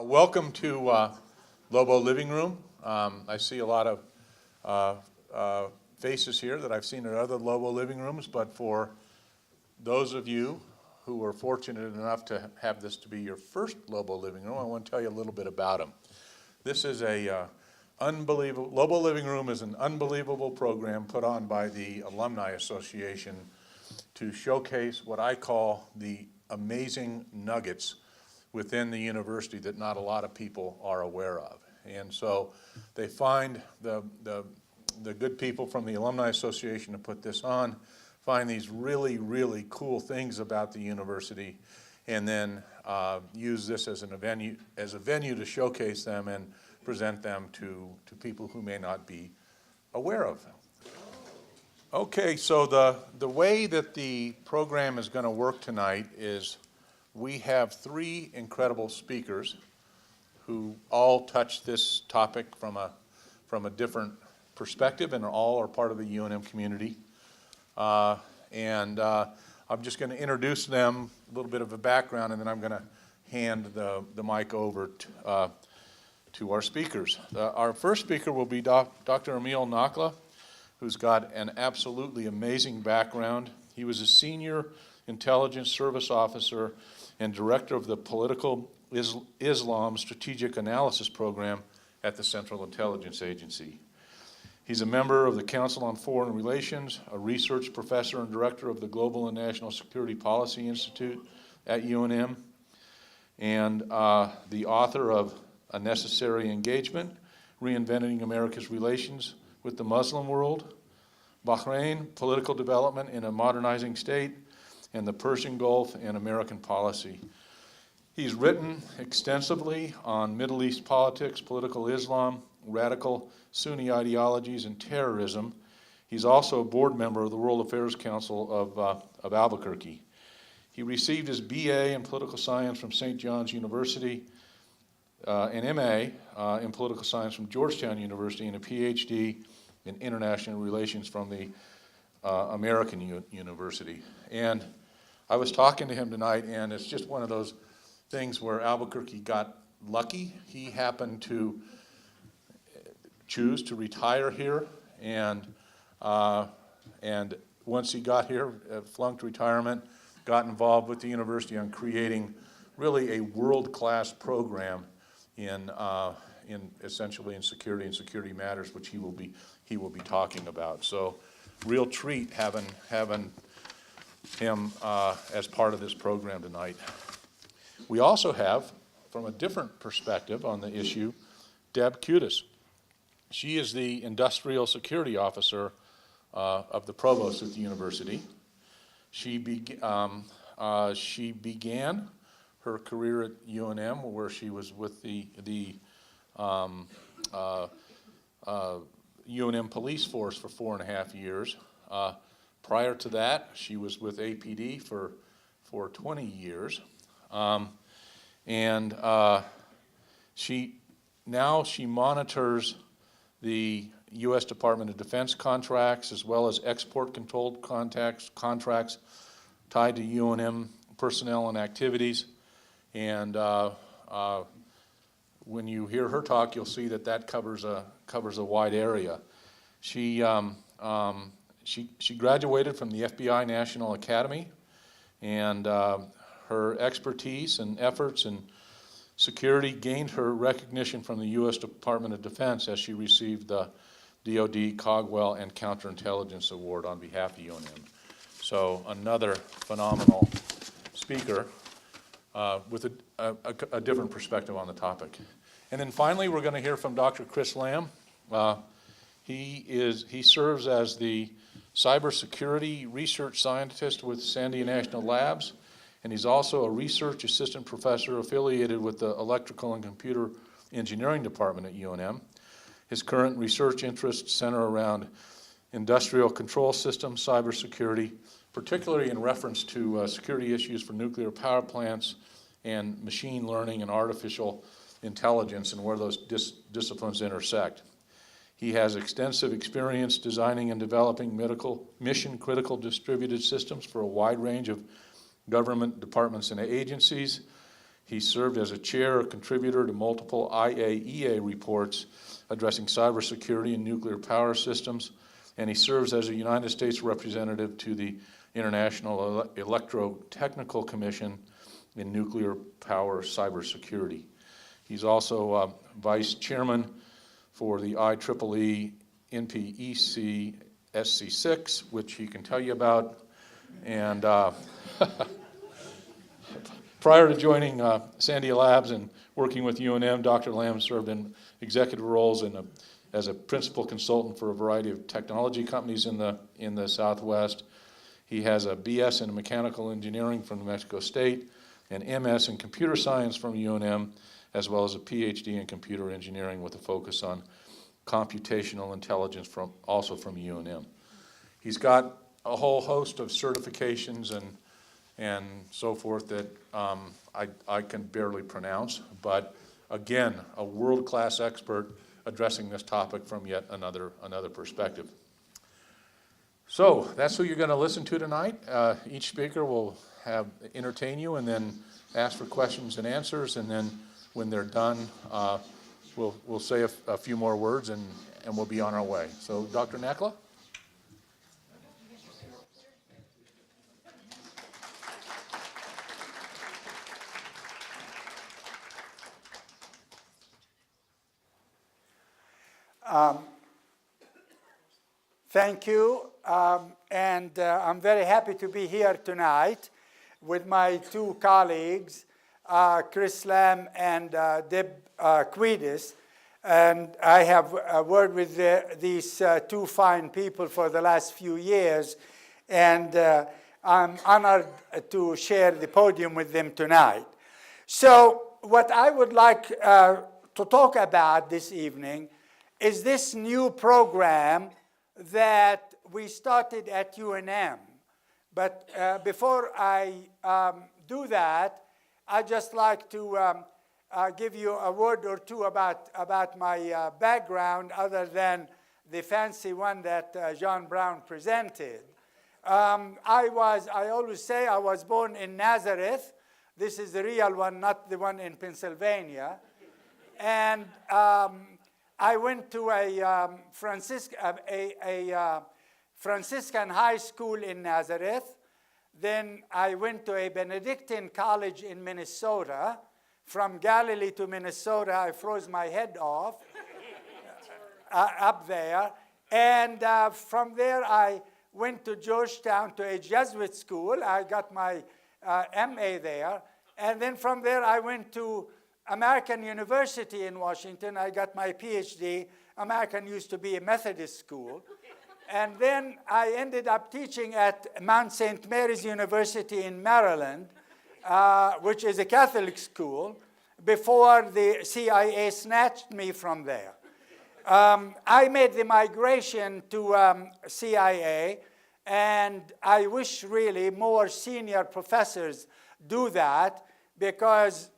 Welcome to Lobo Living Room. I see a lot of faces here that I've seen at other Lobo Living Rooms, but for those of you who are fortunate enough to have this to be your first Lobo Living Room, I want to tell you a little bit about them. This is unbelievable. Lobo Living Room is an unbelievable program put on by the Alumni Association to showcase what I call the amazing nuggets within the university that not a lot of people are aware of. And so they find the good people from the Alumni Association to put this on, find these really, really cool things about the university, and then use this as a venue to showcase them and present them to people who may not be aware of them. Okay, so the way that the program is going to work tonight is we have three incredible speakers who all touch this topic from a different perspective, and all are part of the UNM community. I'm just going to introduce them, a little bit of a background, and then I'm going to hand the mic over to our speakers. Our first speaker will be Dr. Emil Nakla, who's got an absolutely amazing background. He was a senior intelligence service officer and director of the Political Islam Strategic Analysis Program at the Central Intelligence Agency. He's a member of the Council on Foreign Relations, a research professor and director of the Global and National Security Policy Institute at UNM, and the author of A Necessary Engagement, Reinventing America's Relations with the Muslim World, Bahrain, Political Development in a Modernizing State, and the Persian Gulf and American Policy. He's written extensively on Middle East politics, political Islam, radical Sunni ideologies, and terrorism. He's also a board member of the World Affairs Council of Albuquerque. He received his BA in political science from St. John's University, an MA in political science from Georgetown University, and a PhD in international relations from the American University. And I was talking to him tonight, and it's just one of those things where Albuquerque got lucky. He happened to choose to retire here, and once he got here, flunked retirement, got involved with the university on creating really a world-class program in essentially in security and security matters, which he will be talking about. So, real treat having him as part of this program tonight. We also have, from a different perspective on the issue, Deb Cutis. She is the Industrial Security Officer of the Provost at the university. She began her career at UNM, where she was with the UNM police force for 4.5 years. Prior to that, she was with APD for 20 years. She monitors the U.S. Department of Defense contracts as well as export-controlled contracts tied to UNM personnel and activities. And when you hear her talk, you'll see that covers a wide area. She graduated from the FBI National Academy, and her expertise and efforts in security gained her recognition from the U.S. Department of Defense as she received the DoD Cogwell and Counterintelligence Award on behalf of UNM. So another phenomenal speaker with a different perspective on the topic. And then finally, we're going to hear from Dr. Chris Lamb. He serves as the cybersecurity research scientist with Sandia National Labs, and he's also a research assistant professor affiliated with the Electrical and Computer Engineering Department at UNM. His current research interests center around industrial control systems, cybersecurity, particularly in reference to security issues for nuclear power plants and machine learning and artificial intelligence, and where those disciplines intersect. He has extensive experience designing and developing mission-critical distributed systems for a wide range of government departments and agencies. He served as a chair or contributor to multiple IAEA reports addressing cybersecurity and nuclear power systems, and he serves as a United States representative to the International Electrotechnical Commission in Nuclear Power Cybersecurity. He's also vice chairman for the IEEE NPEC SC6, which he can tell you about. And prior to joining Sandia Labs and working with UNM, Dr. Lam served in executive roles as a principal consultant for a variety of technology companies in the Southwest. He has a BS in mechanical engineering from New Mexico State, an MS in computer science from UNM, as well as a PhD in computer engineering with a focus on computational intelligence also from UNM. He's got a whole host of certifications and so forth that I can barely pronounce, but again, a world-class expert addressing this topic from yet another perspective. So that's who you're going to listen to tonight. Each speaker will entertain you and then ask for questions and answers, and then when they're done, we'll say a few more words and we'll be on our way. So, Dr. Nakla? Thank you, and I'm very happy to be here tonight with my two colleagues, Chris Lam and Deb Quidis, and I have worked with these two fine people for the last few years, and I'm honored to share the podium with them tonight. So what I would like to talk about this evening is this new program that we started at UNM. But before I do that, I'd just like to give you a word or two about my background other than the fancy one that John Brown presented. I always say I was born in Nazareth. This is the real one, not the one in Pennsylvania. And I went to a Franciscan high school in Nazareth. Then I went to a Benedictine college in Minnesota. From Galilee to Minnesota, I froze my head off up there. And from there, I went to Georgetown to a Jesuit school. I got my MA there. And then from there, I went to American University in Washington. I got my PhD. American used to be a Methodist school. And then I ended up teaching at Mount St. Mary's University in Maryland, which is a Catholic school, before the CIA snatched me from there. I made the migration to CIA, and I wish really more senior professors do that, because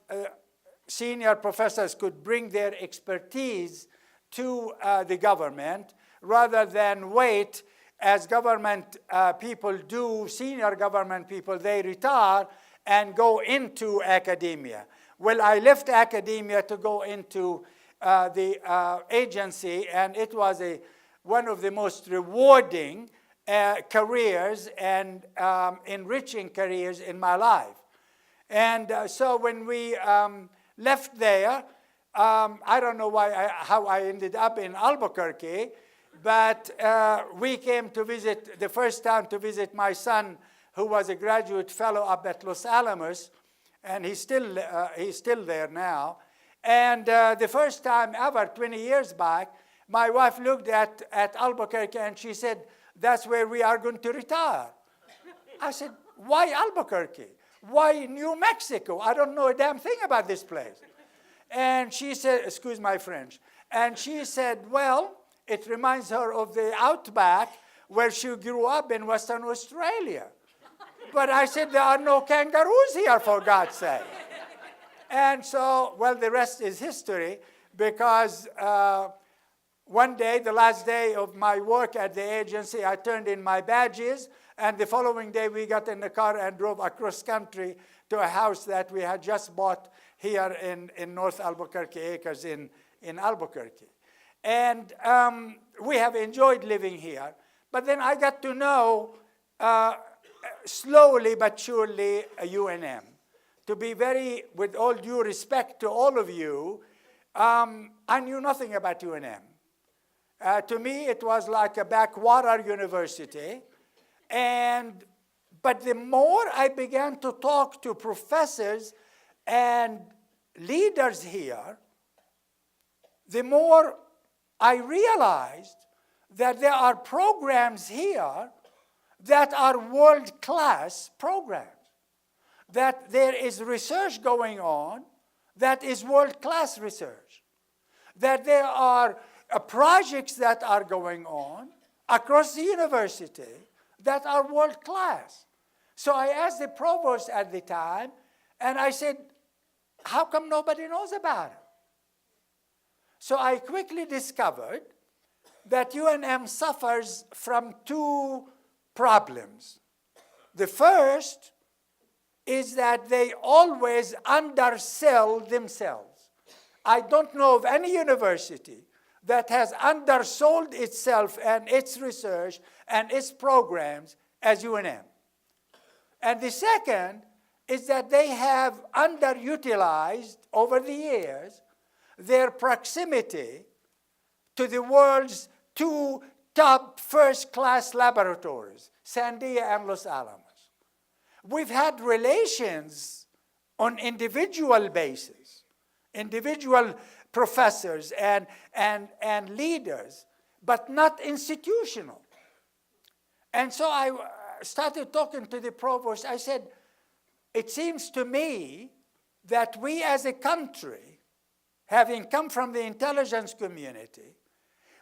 senior professors could bring their expertise to the government rather than wait as government people do, senior government people, they retire and go into academia. Well, I left academia to go into the agency, and it was one of the most rewarding careers and enriching careers in my life. And so when we left there, I don't know how I ended up in Albuquerque, but we came to visit, the first time to visit my son, who was a graduate fellow up at Los Alamos, and he's still there now. And the first time ever, 20 years back, my wife looked at Albuquerque and she said, "That's where we are going to retire." I said, "Why Albuquerque? Why New Mexico? I don't know a damn thing about this place." And she said, excuse my French, and she said, well, it reminds her of the outback where she grew up in Western Australia. But I said, there are no kangaroos here, for God's sake. And so, well, the rest is history, because one day, the last day of my work at the agency, I turned in my badges, and the following day we got in the car and drove across country to a house that we had just bought here in North Albuquerque Acres in Albuquerque. And we have enjoyed living here. But then I got to know, slowly but surely, UNM. To be very, with all due respect to all of you, I knew nothing about UNM. To me, it was like a backwater university. But the more I began to talk to professors and leaders here, the more I realized that there are programs here that are world-class programs, that there is research going on that is world-class research, that there are projects that are going on across the university that are world-class. So I asked the provost at the time, and I said, how come nobody knows about it? So I quickly discovered that UNM suffers from two problems. The first is that they always undersell themselves. I don't know of any university that has undersold itself and its research and its programs as UNM. And the second is that they have underutilized over the years their proximity to the world's two top first-class laboratories, Sandia and Los Alamos. We've had relations on individual basis, individual professors and leaders, but not institutional. And so I started talking to the provost. I said, it seems to me that we as a country, having come from the intelligence community,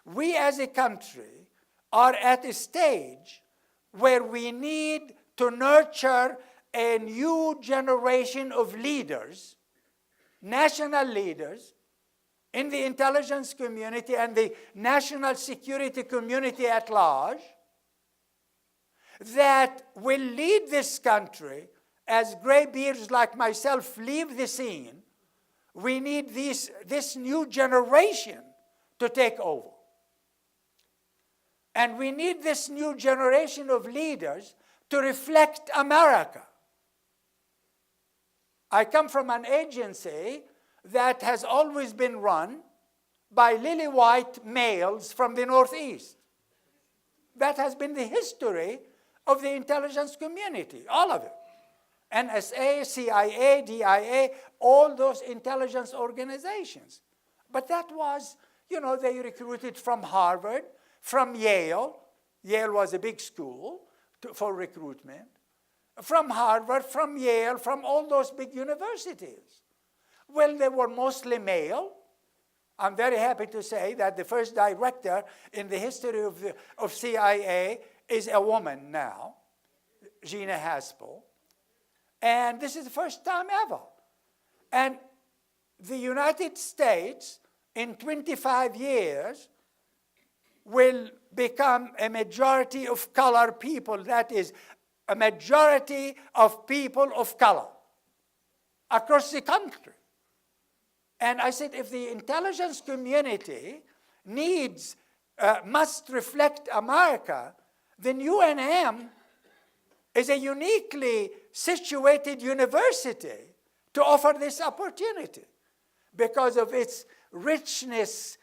we as a country are at a stage where we need to nurture a new generation of leaders, national leaders, in the intelligence community and the national security community at large, that will lead this country as graybeards like myself leave the scene. We need this new generation to take over. And we need this new generation of leaders to reflect America. I come from an agency that has always been run by lily-white males from the Northeast. That has been the history of the intelligence community, all of it. NSA, CIA, DIA, all those intelligence organizations. But that was, they recruited from Harvard, from Yale. Yale was a big school for recruitment. From Harvard, from Yale, from all those big universities. Well, they were mostly male. I'm very happy to say that the first director in the history of CIA is a woman now, Gina Haspel. And this is the first time ever. And the United States, in 25 years, will become a majority of color people. That is, a majority of people of color across the country. And I said, if the intelligence community must reflect America, then UNM is a uniquely situated university to offer this opportunity because of its richness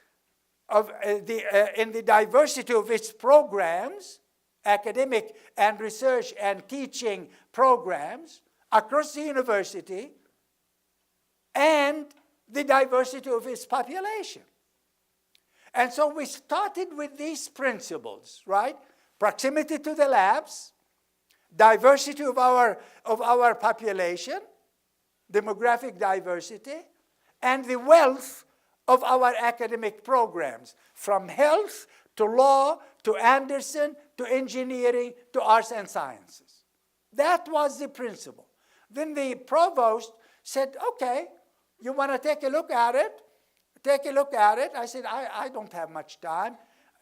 in the diversity of its programs, academic and research and teaching programs across the university, and the diversity of its population. And so we started with these principles, right? Proximity to the labs, diversity of our population, demographic diversity, and the wealth of our academic programs, from health to law to Anderson to engineering to arts and sciences. That was the principle. Then the provost said, okay, you want to take a look at it? Take a look at it. I said, I don't have much time.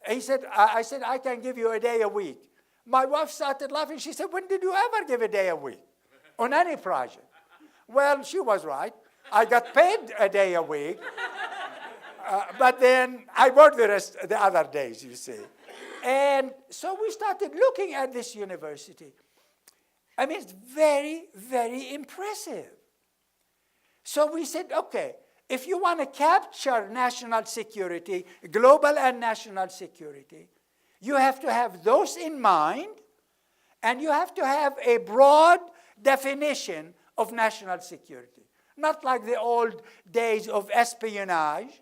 I said, I can give you a day a week. My wife started laughing. She said, when did you ever give a day a week on any project? Well, she was right. I got paid a day a week, but then I worked the other days, you see. And so we started looking at this university. I mean, it's very, very impressive. So we said, okay, if you want to capture national security, global and national security, you have to have those in mind, and you have to have a broad definition of national security. Not like the old days of espionage,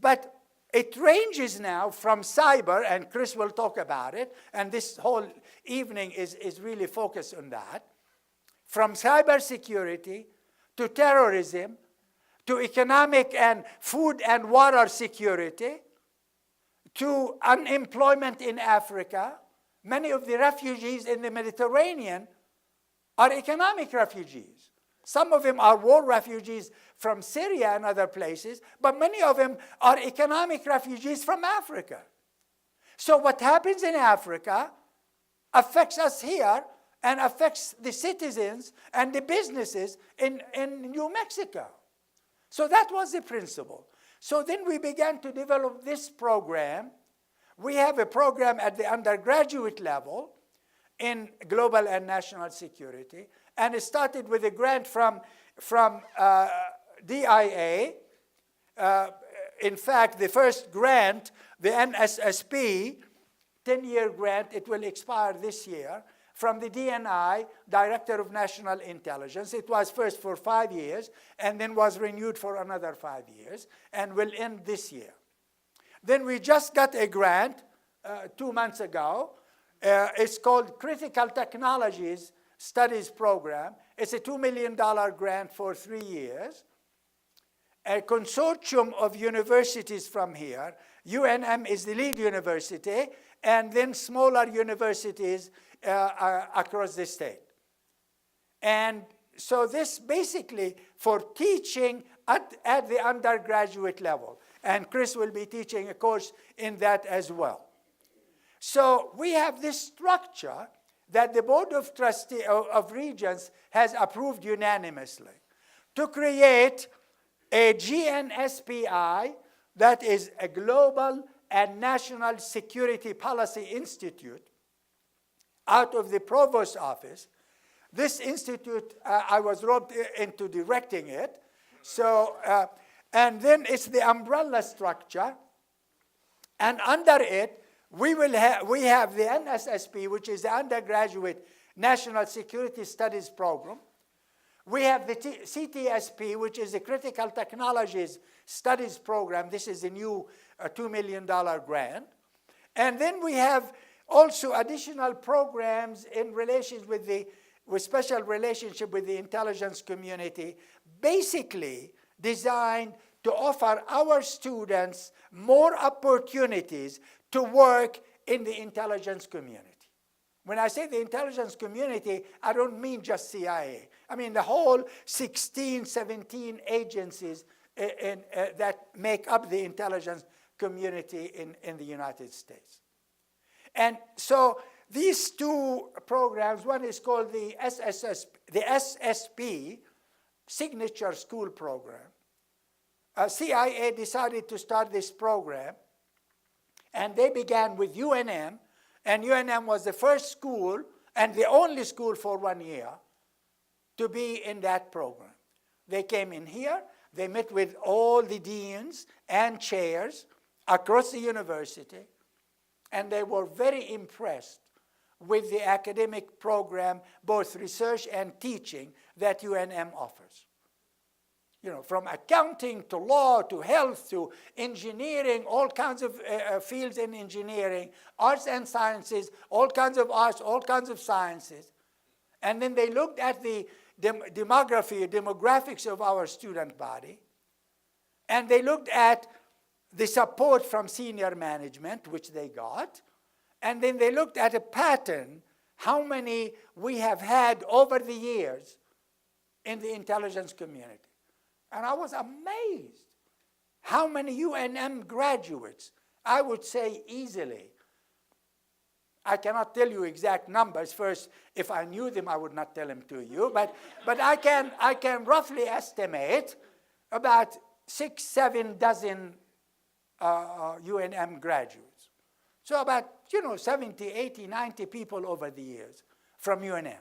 but it ranges now from cyber, and Chris will talk about it, and this whole evening is really focused on that, from cyber security to terrorism, to economic and food and water security, to unemployment in Africa. Many of the refugees in the Mediterranean are economic refugees. Some of them are war refugees from Syria and other places, but many of them are economic refugees from Africa. So what happens in Africa affects us here and affects the citizens and the businesses in New Mexico. So that was the principle. So then we began to develop this program. We have a program at the undergraduate level in global and national security, and it started with a grant from DIA. In fact, the first grant, the NSSP, 10-year grant, it will expire this year, from the DNI, Director of National Intelligence. It was first for 5 years, and then was renewed for another 5 years, and will end this year. Then we just got a grant 2 months ago. It's called Critical Technologies Studies Program. It's a $2 million grant for 3 years. A consortium of universities from here. UNM is the lead university, and then smaller universities across the state. And so this basically for teaching at the undergraduate level. And Chris will be teaching a course in that as well. So we have this structure that the Board of Trustees of Regents has approved unanimously to create a GNSPI, that is a Global and National Security Policy Institute, out of the Provost's office. This institute, I was roped into directing it. So, and then it's the umbrella structure. And under it, we have the NSSP, which is the Undergraduate National Security Studies Program. We have the CTSP, which is the Critical Technologies Studies Program. This is a new $2 million grant. And then we have also additional programs in relation with special relationship with the intelligence community, basically designed to offer our students more opportunities to work in the intelligence community. When I say the intelligence community, I don't mean just CIA. I mean the whole 16, 17 agencies that make up the intelligence community in the United States. And so these two programs, one is called the SSP, Signature School Program. CIA decided to start this program, and they began with UNM, and UNM was the first school and the only school for 1 year to be in that program. They came in here, they met with all the deans and chairs across the university, and they were very impressed with the academic program, both research and teaching, that UNM offers. You know, from accounting to law to health to engineering, all kinds of fields in engineering, arts and sciences, all kinds of arts, all kinds of sciences. And then they looked at the demographics of our student body, and they looked at the support from senior management, which they got, and then they looked at a pattern, how many we have had over the years in the intelligence community. And I was amazed how many UNM graduates, I would say easily I cannot tell you exact numbers. First, if I knew them, I would not tell them to you. But I can roughly estimate about 6, 7 dozen UNM graduates. So about, 70, 80, 90 people over the years from UNM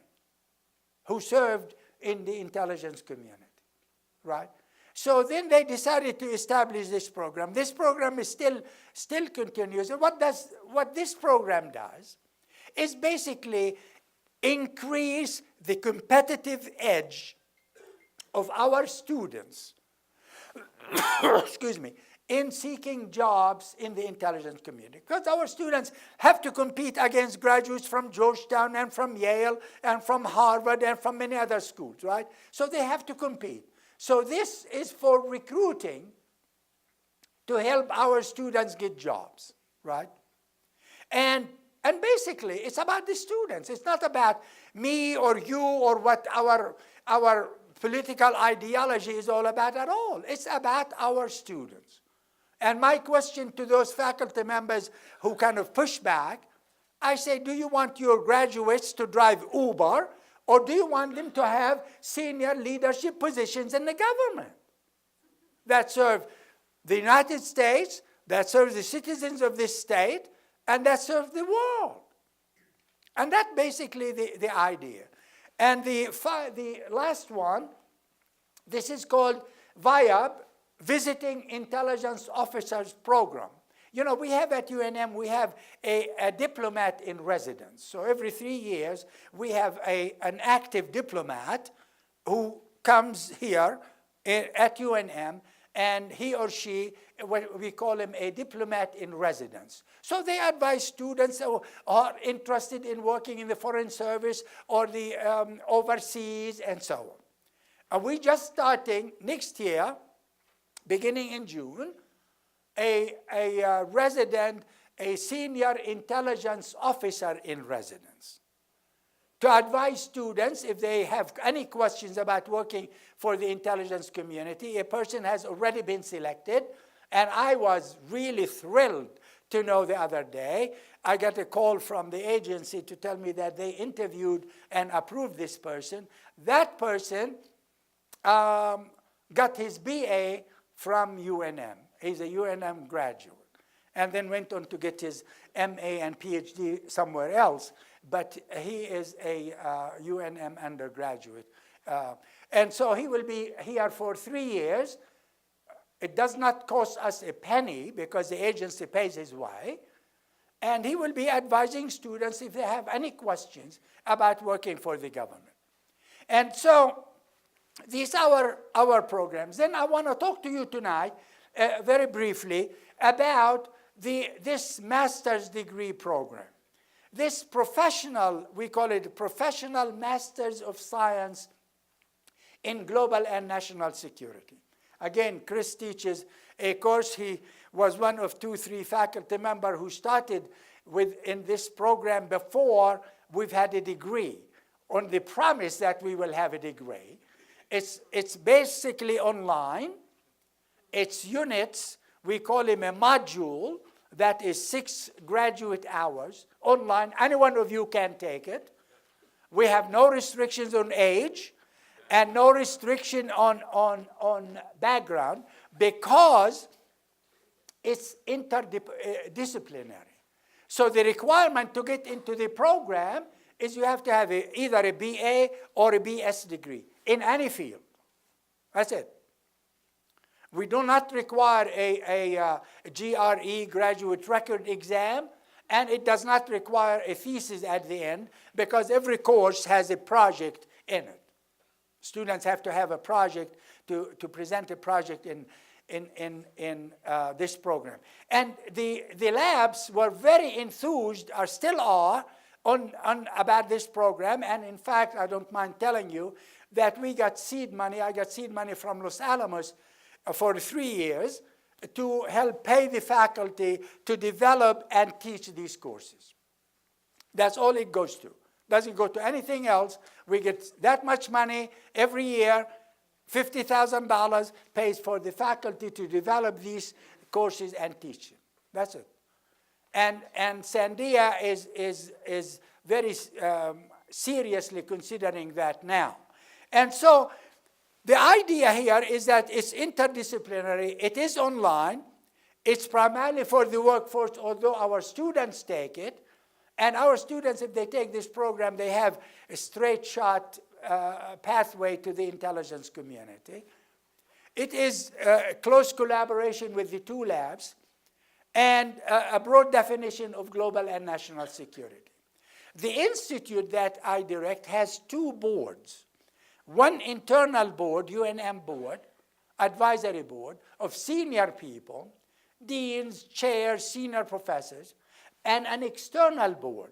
who served in the intelligence community, right? So then they decided to establish this program. This program is still continuous. And what this program does is basically increase the competitive edge of our students, excuse me, in seeking jobs in the intelligence community. Because our students have to compete against graduates from Georgetown and from Yale and from Harvard and from many other schools, right? So they have to compete. So this is for recruiting to help our students get jobs, right? And basically, it's about the students. It's not about me or you or what our political ideology is all about at all. It's about our students. And my question to those faculty members who kind of push back, I say, do you want your graduates to drive Uber, or do you want them to have senior leadership positions in the government that serve the United States, that serve the citizens of this state, and that serve the world? And that's basically the idea. And the last one, this is called VIAB, Visiting Intelligence Officers Program. We have at UNM, we have a diplomat in residence. So every 3 years, we have an active diplomat who comes here at UNM, and he or she, we call him a diplomat in residence. So they advise students who are interested in working in the Foreign Service or the overseas and so on. And we're just starting next year, beginning in June, a senior intelligence officer in residence, to advise students if they have any questions about working for the intelligence community. A person has already been selected, and I was really thrilled to know the other day, I got a call from the agency to tell me that they interviewed and approved this person. That person got his BA from UNM. He's a UNM graduate, and then went on to get his MA and PhD somewhere else. But he is a UNM undergraduate. And so he will be here for 3 years. It does not cost us a penny because the agency pays his way. And he will be advising students if they have any questions about working for the government. And so these are our programs. Then I want to talk to you tonight very briefly about this master's degree program. This professional, we call it Professional Masters of Science in Global and National Security. Again, Chris teaches a course. He was one of 2-3 faculty members who started in this program before we've had a degree, on the promise that we will have a degree. It's basically online. It's units. We call them a module that is 6 graduate hours online. Any one of you can take it. We have no restrictions on age and no restriction on background, because it's interdisciplinary. So the requirement to get into the program is you have to have either a BA or a BS degree in any field. That's it. We do not require a GRE, graduate record exam, and it does not require a thesis at the end, because every course has a project in it. Students have to have a project to present a project in this program. And the labs were very enthused, or still are, about this program. And in fact, I don't mind telling you that we got seed money. I got seed money from Los Alamos for 3 years to help pay the faculty to develop and teach these courses. That's all it goes to. Doesn't go to anything else. We get that much money every year. $50,000 pays for the faculty to develop these courses and teach them. That's it. And Sandia is very seriously considering that now. And so the idea here is that it's interdisciplinary, it is online, it's primarily for the workforce, although our students take it. And our students, if they take this program, they have a straight shot pathway to the intelligence community. It is close collaboration with the two labs and a broad definition of global and national security. The institute that I direct has two boards. One internal board, UNM board, advisory board of senior people, deans, chairs, senior professors, and an external board.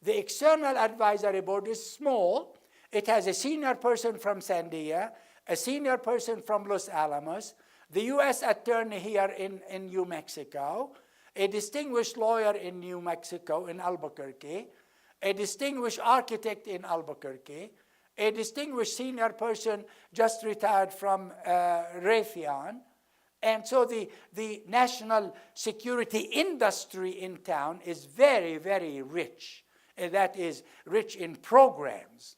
The external advisory board is small. It has a senior person from Sandia, a senior person from Los Alamos, the U.S. attorney here in New Mexico, a distinguished lawyer in New Mexico, in Albuquerque, a distinguished architect in Albuquerque, a distinguished senior person just retired from Raytheon. And so the national security industry in town is very, very rich. And that is rich in programs.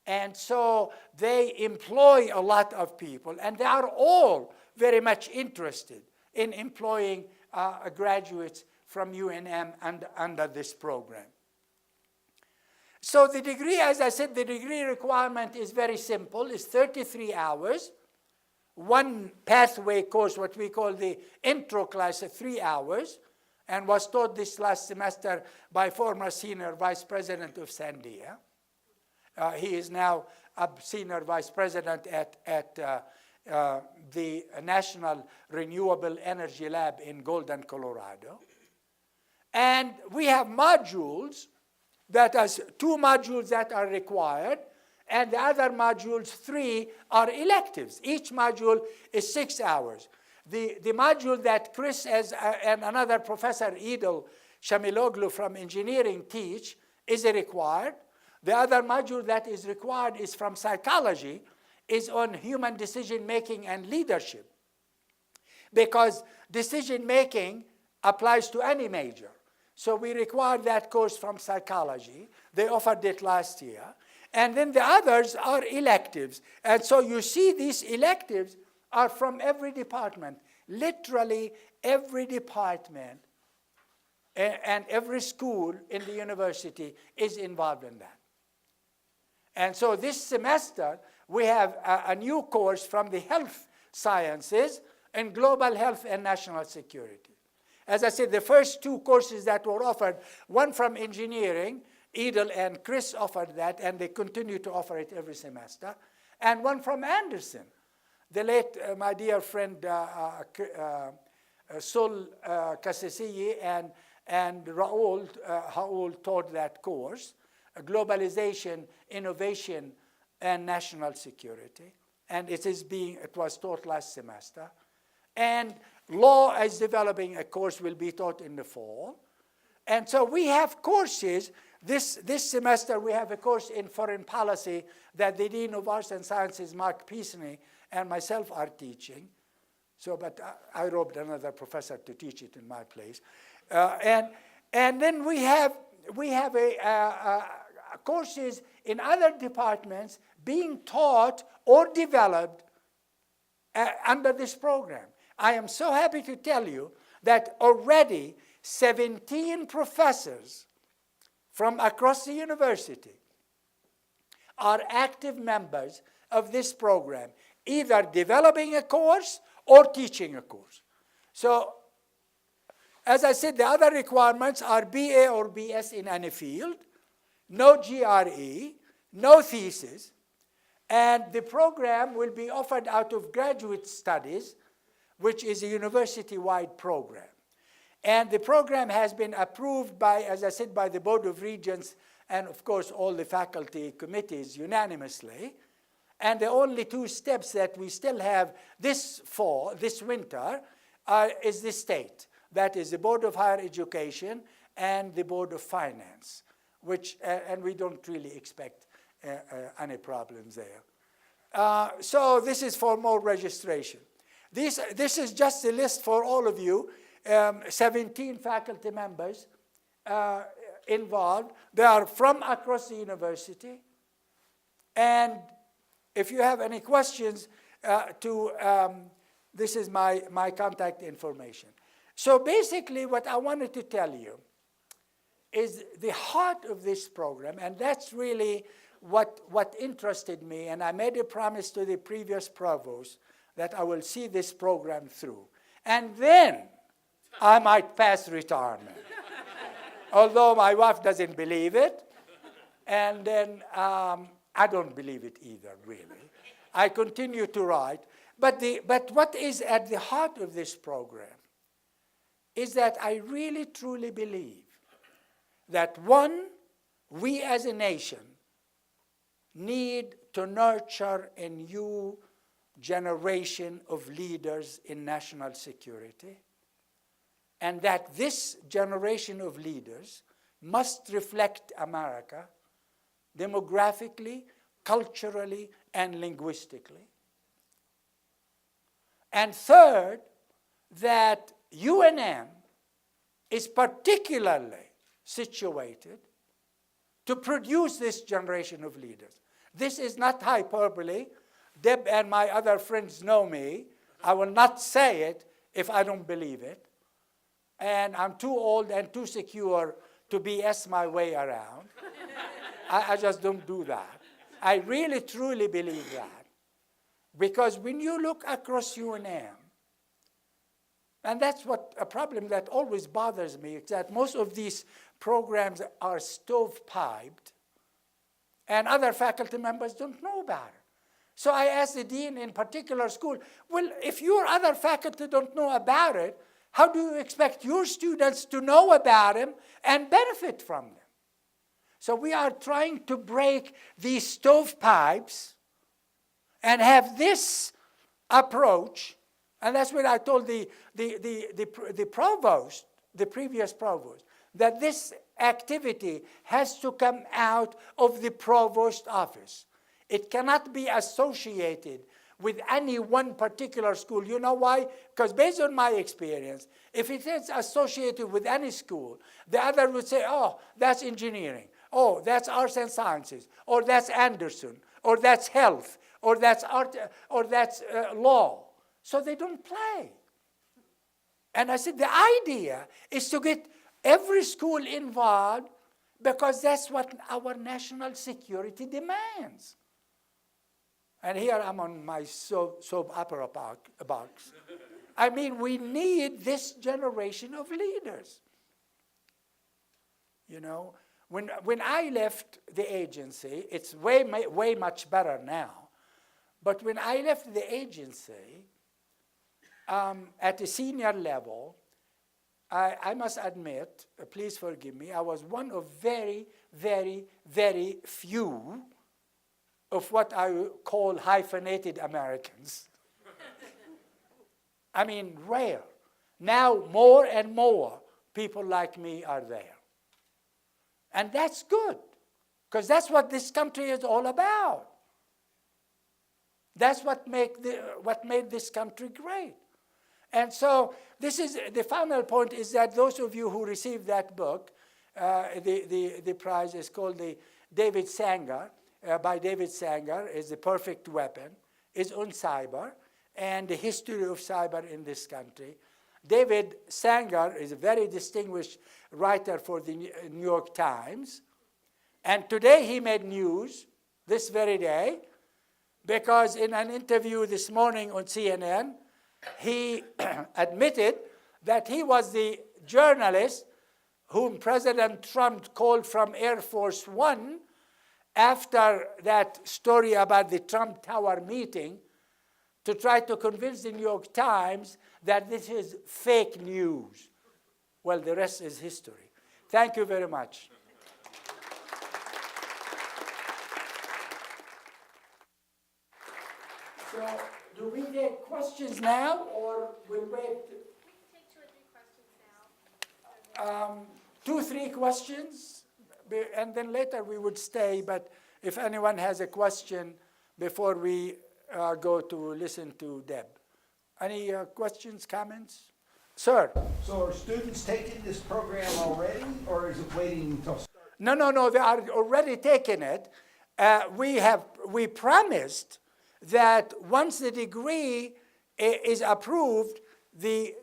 And so they employ a lot of people, and they are all very much interested in employing graduates from UNM under this program. So the degree, as I said, the degree requirement is very simple. It's 33 hours. One pathway course, what we call the intro class, 3 hours, and was taught this last semester by former senior vice president of Sandia. He is now a senior vice president at the National Renewable Energy Lab in Golden, Colorado. And we have modules, that is 2 modules that are required, and the other modules, 3, are electives. Each module is 6 hours. The module that Chris and another professor, Idil Shamiloglu from engineering, teach is required. The other module that is required is from psychology, is on human decision-making and leadership. Because decision-making applies to any major. So we required that course from psychology. They offered it last year. And then the others are electives. And so you see these electives are from every department. Literally every department and every school in the university is involved in that. And so this semester, we have a new course from the health sciences in global health and national security. As I said, the first 2 courses that were offered, one from engineering, Idil and Chris offered that, and they continue to offer it every semester, and one from Anderson. The late, my dear friend, Sul Kasisiyi and Raul taught that course, Globalization, Innovation, and National Security. And it was taught last semester. And law is developing a course, will be taught in the fall. And so we have courses. This semester we have a course in foreign policy that the Dean of Arts and Sciences, Mark Peasney, and myself are teaching. So, but I robbed another professor to teach it in my place. And then we have courses in other departments being taught or developed under this program. I am so happy to tell you that already 17 professors from across the university are active members of this program, either developing a course or teaching a course. So, as I said, the other requirements are BA or BS in any field, no GRE, no thesis, and the program will be offered out of graduate studies, which is a university-wide program. And the program has been approved by, as I said, by the Board of Regents and, of course, all the faculty committees unanimously. And the only 2 steps that we still have this winter, is the state. That is the Board of Higher Education and the Board of Finance, which, and we don't really expect any problems there. So this is for more registration. This is just a list for all of you. 17 faculty members involved. They are from across the university. And if you have any questions, this is my contact information. So basically what I wanted to tell you is the heart of this program, and that's really what interested me, and I made a promise to the previous provost that I will see this program through. And then I might pass retirement. Although my wife doesn't believe it, and then I don't believe it either, really. I continue to write. But what is at the heart of this program is that I really, truly believe that, one, we as a nation need to nurture a new generation of leaders in national security, and that this generation of leaders must reflect America demographically, culturally, and linguistically. And third, that UNM is particularly situated to produce this generation of leaders. This is not hyperbole. Deb and my other friends know me. I will not say it if I don't believe it. And I'm too old and too secure to BS my way around. I just don't do that. I really, truly believe that. Because when you look across UNM, and that's what a problem that always bothers me, is that most of these programs are stovepiped, and other faculty members don't know about it. So I asked the dean in particular school, well, if your other faculty don't know about it, how do you expect your students to know about them and benefit from them? So we are trying to break these stovepipes and have this approach, and that's what I told the provost, the previous provost, that this activity has to come out of the provost office. It cannot be associated with any one particular school. You know why? Because based on my experience, if it is associated with any school, the other would say, oh, that's engineering. Oh, that's arts and sciences. Or that's Anderson. Or that's health. Or that's art. Or that's law. So they don't play. And I said, the idea is to get every school involved because that's what our national security demands. And here I'm on my soap opera box. I mean, we need this generation of leaders. You know, when I left the agency, it's way much better now. But when I left the agency, at the senior level, I must admit, please forgive me, I was one of very, very, very few of what I call hyphenated Americans. I mean, rare. Now more and more people like me are there. And that's good, because that's what this country is all about. That's what made this country great. And so this is the final point, is that those of you who received that book, the prize is called the David Sanger, by David Sanger, is The Perfect Weapon, is on cyber and the history of cyber in this country. David Sanger is a very distinguished writer for the New York Times. And today he made news, this very day, because in an interview this morning on CNN, he admitted that he was the journalist whom President Trump called from Air Force One after that story about the Trump Tower meeting to try to convince the New York Times that this is fake news. Well, the rest is history. Thank you very much. So, do we take questions now, or we'll wait? We can take 2 or 3 questions now. 2 or 3 questions, and then later we would stay, but if anyone has a question before we go to listen to Deb. Any questions, comments? Sir? So are students taking this program already, or is it waiting until start? No, they are already taking it. We promised that once the degree is approved, the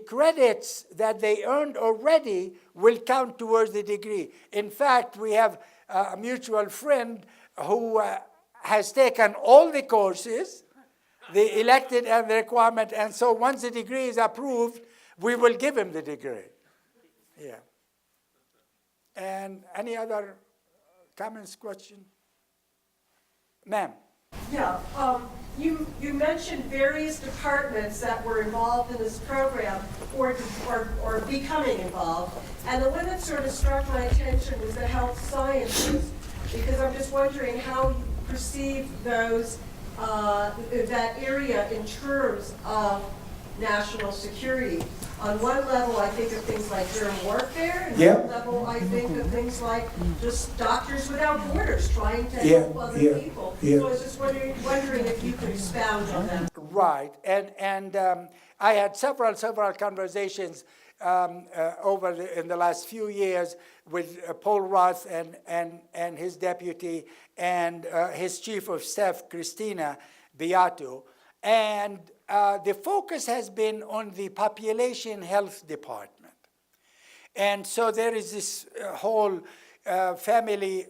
credits that they earned already will count towards the degree. In fact, we have a mutual friend who has taken all the courses, the elected and the requirement, and so once the degree is approved, we will give him the degree. Yeah. And any other comments, question? Ma'am? Yeah, you mentioned various departments that were involved in this program or becoming involved. And the one that sort of struck my attention was the health sciences, because I'm just wondering how you perceive those, that area in terms of national security. On one level, I think of things like germ warfare, and on another level, I think of things like just Doctors Without Borders trying to help other people. So I was just wondering if you could expound on that. Right, and I had several conversations in the last few years with Paul Roth and his deputy and his chief of staff, Christina Beato. And the focus has been on the population health department. And so there is this whole family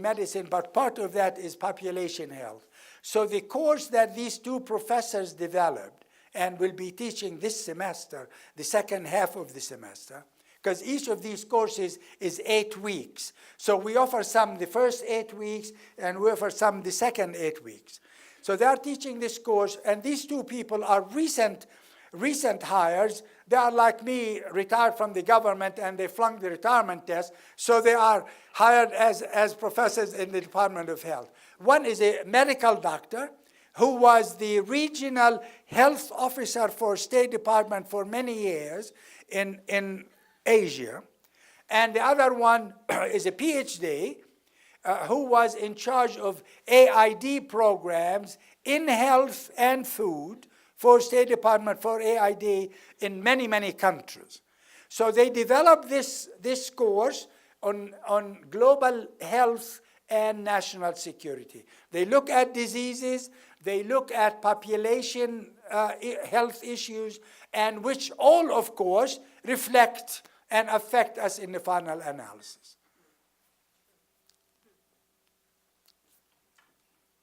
medicine, but part of that is population health. So the course that these two professors developed and will be teaching this semester, the second half of the semester, because each of these courses is 8 weeks. So we offer some the first 8 weeks, and we offer some the second 8 weeks. So they are teaching this course, and these two people are recent hires. They are like me, retired from the government, and they flunked the retirement test, so they are hired as professors in the Department of Health. One is a medical doctor who was the regional health officer for State Department for many years in Asia. And the other one is a PhD, who was in charge of AID programs in health and food for State Department for AID in many, many countries. So they developed this course on global health and national security. They look at diseases, they look at population health issues, and which all, of course, reflect and affect us in the final analysis.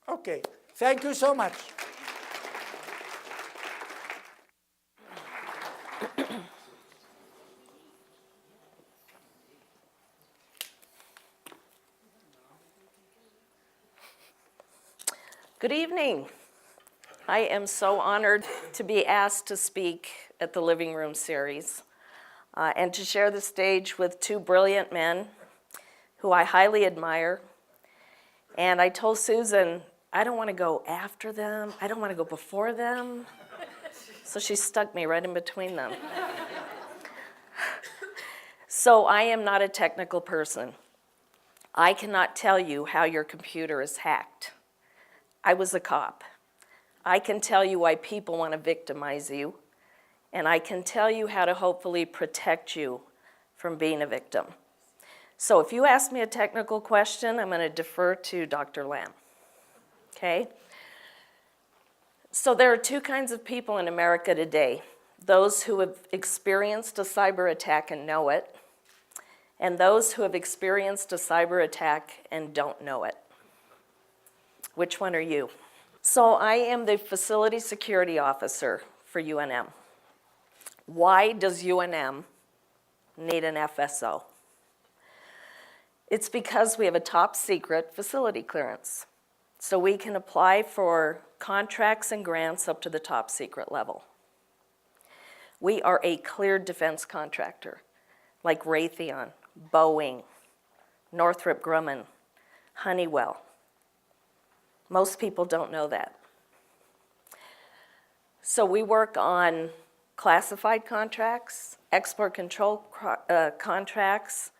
Okay, thank you so much. Good evening. I am so honored to be asked to speak at the Living Room series and to share the stage with two brilliant men who I highly admire. And I told Susan, I don't want to go after them. I don't want to go before them. So she stuck me right in between them. So I am not a technical person. I cannot tell you how your computer is hacked. I was a cop. I can tell you why people want to victimize you, and I can tell you how to hopefully protect you from being a victim. So if you ask me a technical question, I'm going to defer to Dr. Lamb. Okay? So there are two kinds of people in America today. Those who have experienced a cyber attack and know it, and those who have experienced a cyber attack and don't know it. Which one are you? So I am the Facility Security Officer for UNM. Why does UNM need an FSO? It's because we have a top secret facility clearance. So we can apply for contracts and grants up to the top secret level. We are a cleared defense contractor, like Raytheon, Boeing, Northrop Grumman, Honeywell. Most people don't know that. So we work on classified contracts, export control contracts,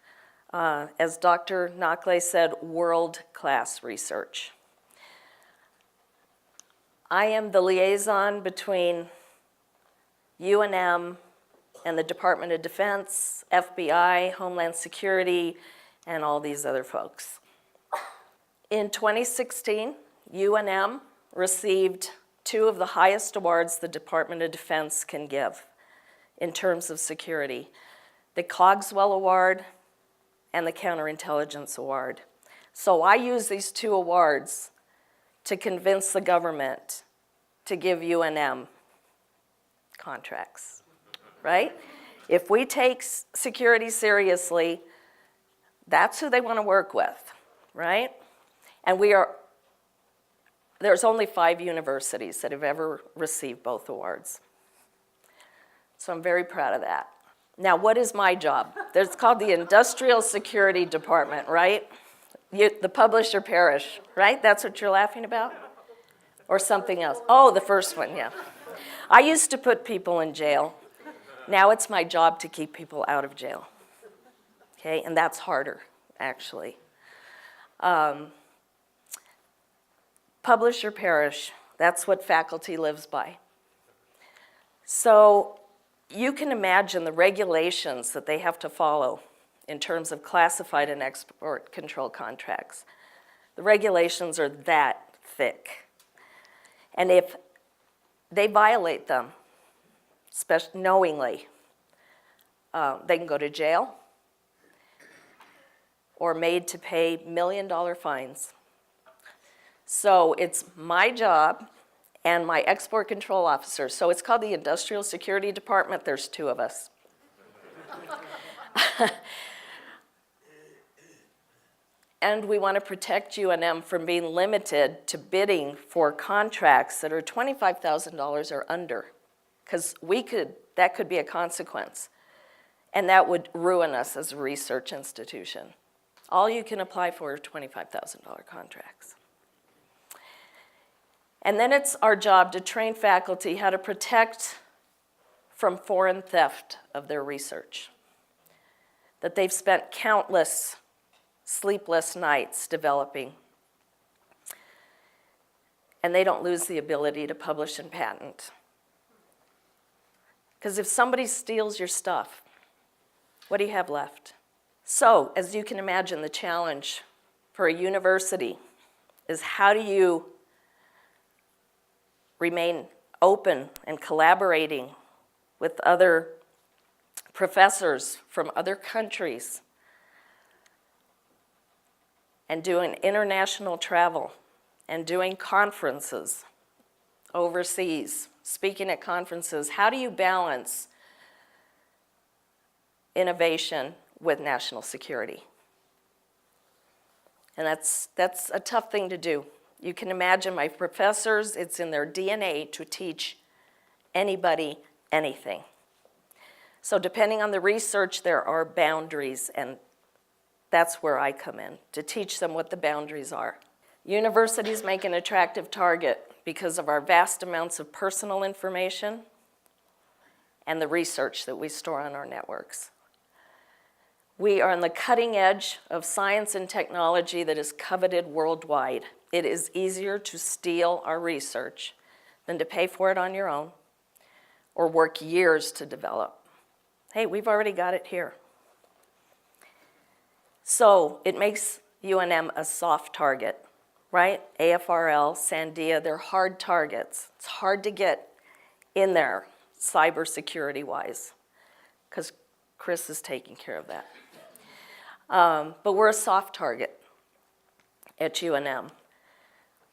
as Dr. Nakle said, world-class research. I am the liaison between UNM and the Department of Defense, FBI, Homeland Security, and all these other folks. In 2016, UNM received 2 of the highest awards the Department of Defense can give in terms of security, the Cogswell Award and the Counterintelligence Award. So I use these 2 awards to convince the government to give UNM contracts, right? If we take security seriously, that's who they want to work with, right? And there's only 5 universities that have ever received both awards. So I'm very proud of that. Now, what is my job? It's called the Industrial Security Department, right? The publisher perish, right? That's what you're laughing about? Or something else? Oh, the first one, yeah. I used to put people in jail. Now it's my job to keep people out of jail. Okay, and that's harder, actually. Publish or perish, that's what faculty lives by. So you can imagine the regulations that they have to follow in terms of classified and export control contracts. The regulations are that thick. And if they violate them, especially knowingly, they can go to jail or made to pay million-dollar fines. So it's my job and my export control officer. So it's called the Industrial Security Department. There's 2 of us. And we want to protect UNM from being limited to bidding for contracts that are $25,000 or under, because that could be a consequence. And that would ruin us as a research institution. All you can apply for are $25,000 contracts. And then it's our job to train faculty how to protect from foreign theft of their research that they've spent countless sleepless nights developing. And they don't lose the ability to publish and patent. Because if somebody steals your stuff, what do you have left? So, as you can imagine, the challenge for a university is how do you remain open and collaborating with other professors from other countries and doing international travel and doing conferences overseas, speaking at conferences. How do you balance innovation with national security? And that's a tough thing to do. You can imagine my professors, it's in their DNA to teach anybody anything. So depending on the research, there are boundaries, and that's where I come in, to teach them what the boundaries are. Universities make an attractive target because of our vast amounts of personal information and the research that we store on our networks. We are on the cutting edge of science and technology that is coveted worldwide. It is easier to steal our research than to pay for it on your own or work years to develop. Hey, we've already got it here. So it makes UNM a soft target, right? AFRL, Sandia, they're hard targets. It's hard to get in there cybersecurity-wise because Chris is taking care of that. But we're a soft target at UNM.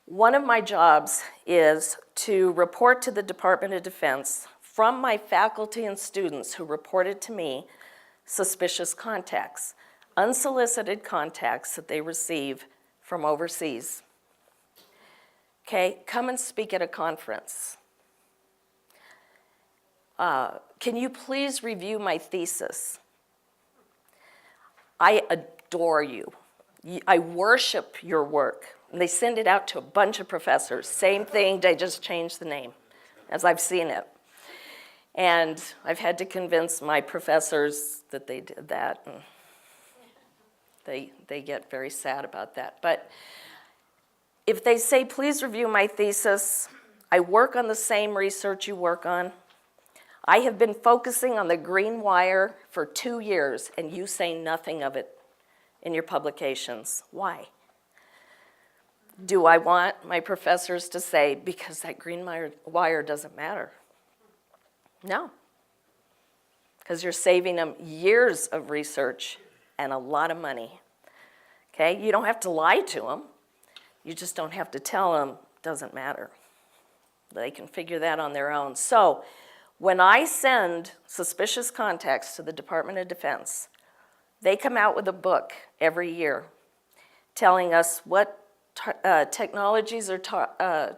One of my jobs is to report to the Department of Defense from my faculty and students who reported to me suspicious contacts, unsolicited contacts that they receive from overseas. Okay, come and speak at a conference. Can you please review my thesis? I adore you. I worship your work. And they send it out to a bunch of professors. Same thing, they just changed the name, as I've seen it. And I've had to convince my professors that they did that. And they get very sad about that. But if they say, please review my thesis, I work on the same research you work on. I have been focusing on the green wire for 2 years, and you say nothing of it in your publications. Why? Do I want my professors to say, because that green wire doesn't matter? No. Because you're saving them years of research and a lot of money. Okay? You don't have to lie to them. You just don't have to tell them, doesn't matter. They can figure that on their own. So when I send suspicious contacts to the Department of Defense, they come out with a book every year telling us what technologies are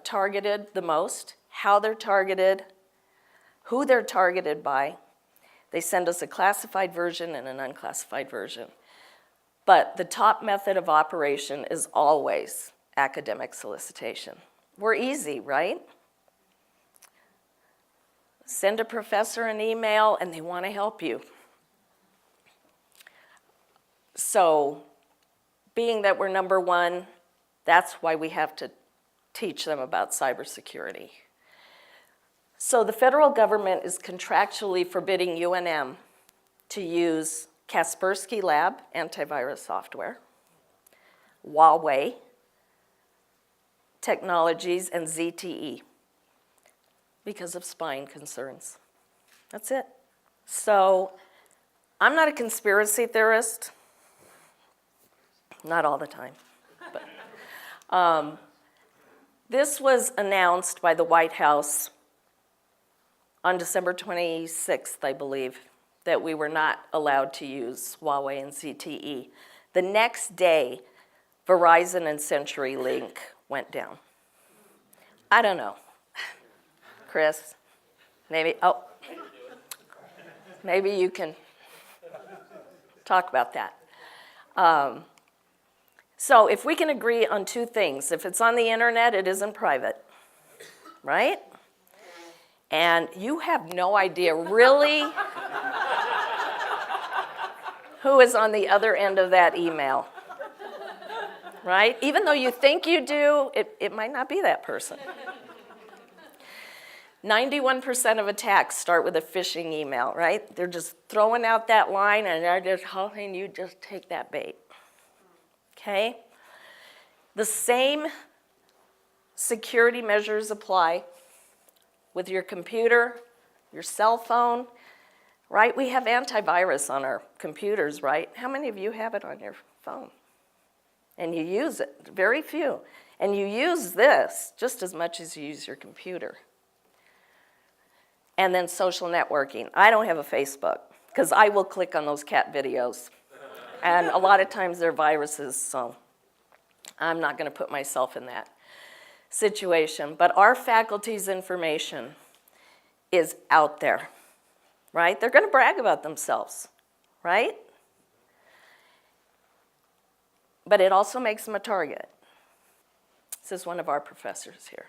targeted the most, how they're targeted, who they're targeted by. They send us a classified version and an unclassified version. But the top method of operation is always academic solicitation. We're easy, right? Send a professor an email and they want to help you. So, being that we're number one, that's why we have to teach them about cybersecurity. So the federal government is contractually forbidding UNM to use Kaspersky Lab antivirus software, Huawei Technologies, and ZTE because of spying concerns. That's it. So I'm not a conspiracy theorist, not all the time. But, this was announced by the White House on December 26th, I believe, that we were not allowed to use Huawei and ZTE. The next day, Verizon and CenturyLink went down. I don't know. Chris, maybe you can talk about that. So if we can agree on two things, if it's on the internet, it isn't private, right? And you have no idea really who is on the other end of that email, right? Even though you think you do, it might not be that person. 91% of attacks start with a phishing email, right? They're just throwing out that line and they're just hoping you just take that bait. Okay? The same security measures apply with your computer, your cell phone, right? We have antivirus on our computers, right? How many of you have it on your phone? And you use it, very few. And you use this just as much as you use your computer. And then social networking. I don't have a Facebook because I will click on those cat videos. And a lot of times they're viruses, so I'm not going to put myself in that situation. But our faculty's information is out there, right? They're going to brag about themselves, right? But it also makes them a target. This is one of our professors here,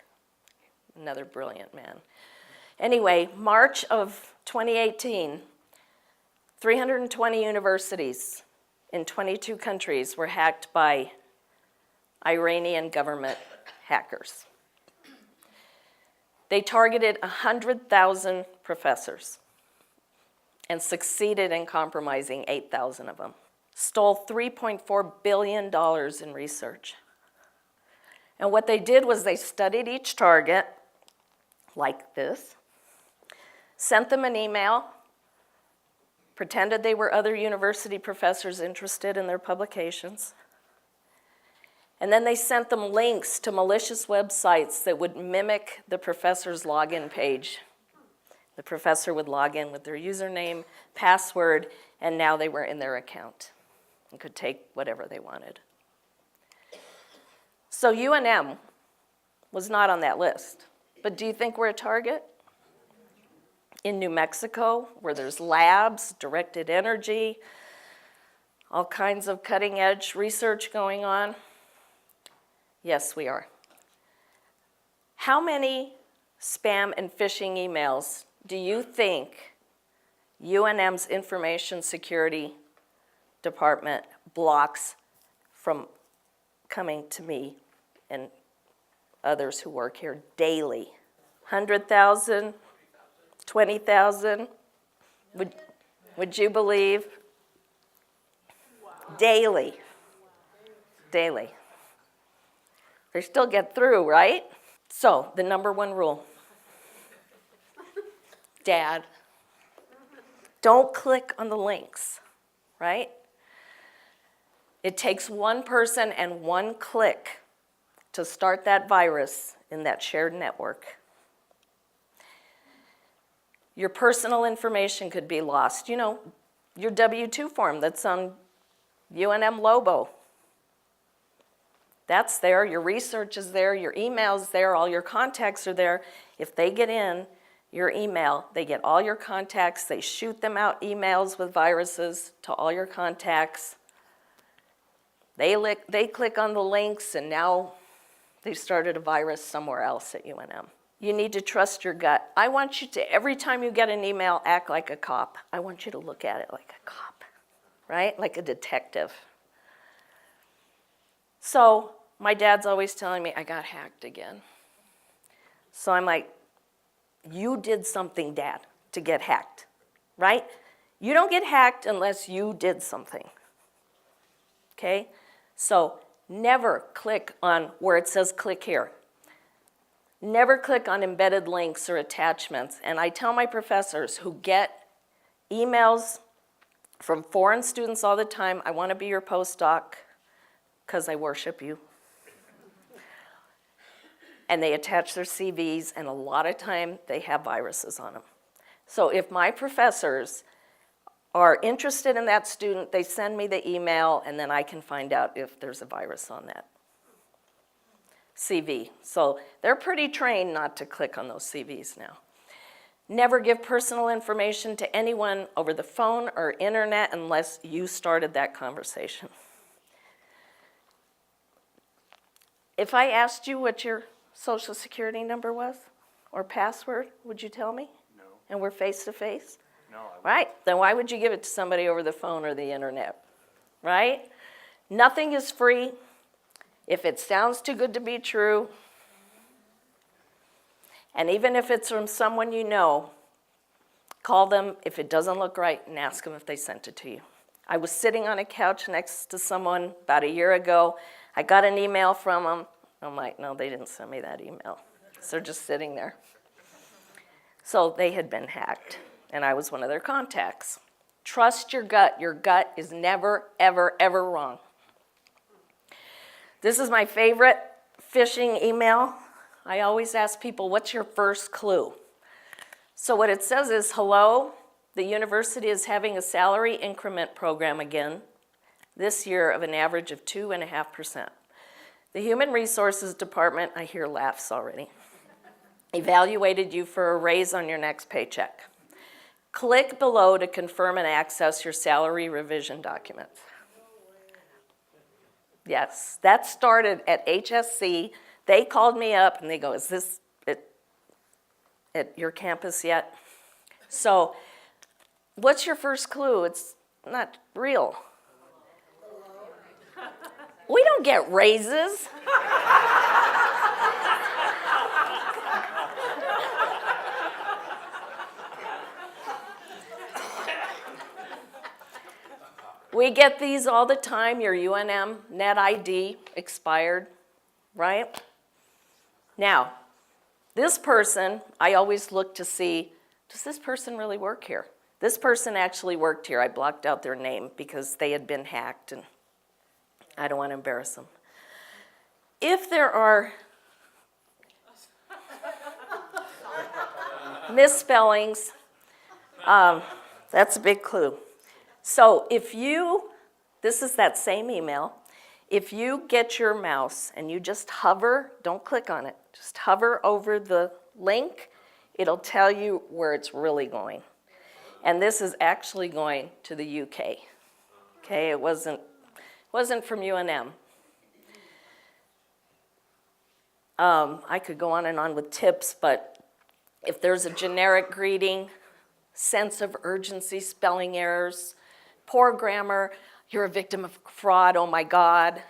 another brilliant man. Anyway, March of 2018, 320 universities in 22 countries were hacked by Iranian government hackers. They targeted 100,000 professors and succeeded in compromising 8,000 of them. Stole $3.4 billion in research. And what they did was they studied each target like this, sent them an email, pretended they were other university professors interested in their publications, and then they sent them links to malicious websites that would mimic the professor's login page. The professor would log in with their username, password, and now they were in their account and could take whatever they wanted. So UNM was not on that list. But do you think we're a target? In New Mexico, where there's labs, directed energy, all kinds of cutting-edge research going on? Yes, we are. How many spam and phishing emails do you think UNM's Information Security Department blocks from coming to me and others who work here daily? 100,000? 20,000. Would you believe? Daily. Daily. They still get through, right? So, the number one rule. Dad, don't click on the links, right? It takes one person and one click to start that virus in that shared network. Your personal information could be lost. You know, your W-2 form that's on UNM Lobo. That's there, your research is there, your email's there, all your contacts are there. If they get in your email, they get all your contacts, they shoot them out emails with viruses to all your contacts. They click on the links, and now they've started a virus somewhere else at UNM. You need to trust your gut. I want you to, every time you get an email, act like a cop. I want you to look at it like a cop, right? Like a detective. So my dad's always telling me, I got hacked again. So I'm like, you did something, Dad, to get hacked, right? You don't get hacked unless you did something, okay? So never click on where it says click here. Never click on embedded links or attachments. And I tell my professors who get emails from foreign students all the time, I want to be your postdoc because I worship you. And they attach their CVs, and a lot of time they have viruses on them. So if my professors are interested in that student, they send me the email, and then I can find out if there's a virus on that CV. So they're pretty trained not to click on those CVs now. Never give personal information to anyone over the phone or internet unless you started that conversation. If I asked you what your Social Security number was or password, would you tell me? No. And we're face to face? No. Right, then why would you give it to somebody over the phone or the internet, right? Nothing is free. If it sounds too good to be true, and even if it's from someone you know, call them if it doesn't look right and ask them if they sent it to you. I was sitting on a couch next to someone about a year ago. I got an email from them. I'm like, no, they didn't send me that email. So they're just sitting there. So they had been hacked, and I was one of their contacts. Trust your gut. Your gut is never, ever, ever wrong. This is my favorite phishing email. I always ask people, what's your first clue? So what it says is, hello, the university is having a salary increment program again this year of an average of 2.5%. The Human Resources Department, I hear laughs already, evaluated you for a raise on your next paycheck. Click below to confirm and access your salary revision documents. Yes, that started at HSC. They called me up and they go, is this at your campus yet? So what's your first clue? It's not real. We don't get raises. We get these all the time. Your UNM Net ID expired, right? Now, this person, I always look to see, does this person really work here? This person actually worked here. I blocked out their name because they had been hacked, and I don't want to embarrass them. If there are misspellings, that's a big clue. So if you, this is that same email, if you get your mouse and you just hover, don't click on it, just hover over the link, it'll tell you where it's really going. And this is actually going to the UK. Okay, it wasn't from UNM. I could go on and on with tips, but if there's a generic greeting, sense of urgency, spelling errors, poor grammar, you're a victim of fraud, oh my God.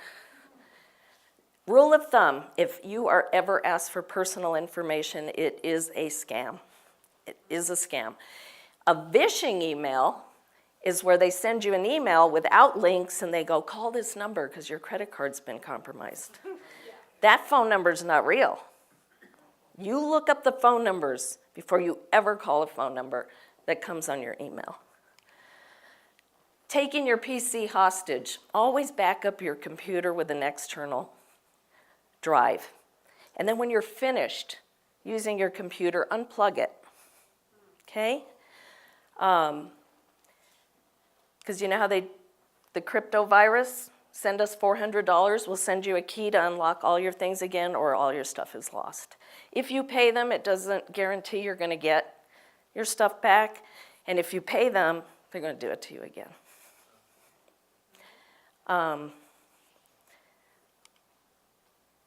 Rule of thumb, if you are ever asked for personal information, it is a scam. It is a scam. A vishing email is where they send you an email without links and they go, call this number because your credit card's been compromised. That phone number is not real. You look up the phone numbers before you ever call a phone number that comes on your email. Taking your PC hostage, always back up your computer with an external drive. And then when you're finished using your computer, unplug it, okay? Because you know how the crypto virus, send us $400, we'll send you a key to unlock all your things again or all your stuff is lost. If you pay them, it doesn't guarantee you're gonna get your stuff back. And if you pay them, they're gonna do it to you again.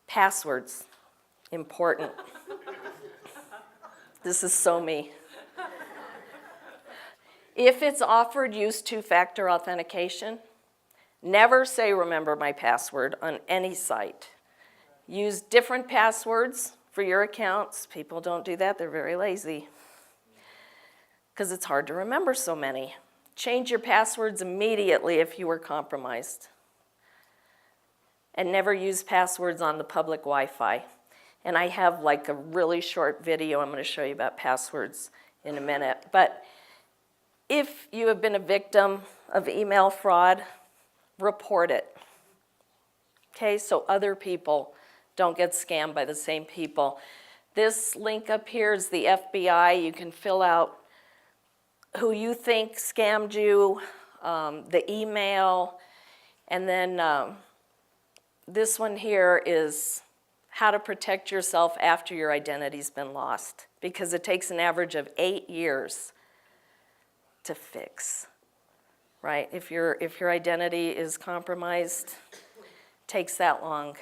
Passwords, important. This is so me. If it's offered, use two-factor authentication. Never say, remember my password on any site. Use different passwords for your accounts. People don't do that, they're very lazy. Because it's hard to remember so many. Change your passwords immediately if you were compromised. And never use passwords on the public Wi-Fi. And I have like a really short video I'm going to show you about passwords in a minute. But if you have been a victim of email fraud, report it. Okay, so other people don't get scammed by the same people. This link up here is the FBI. You can fill out who you think scammed you, the email, and then this one here is how to protect yourself after your identity's been lost, because it takes an average of 8 years to fix, right? If your identity is compromised, it takes that long.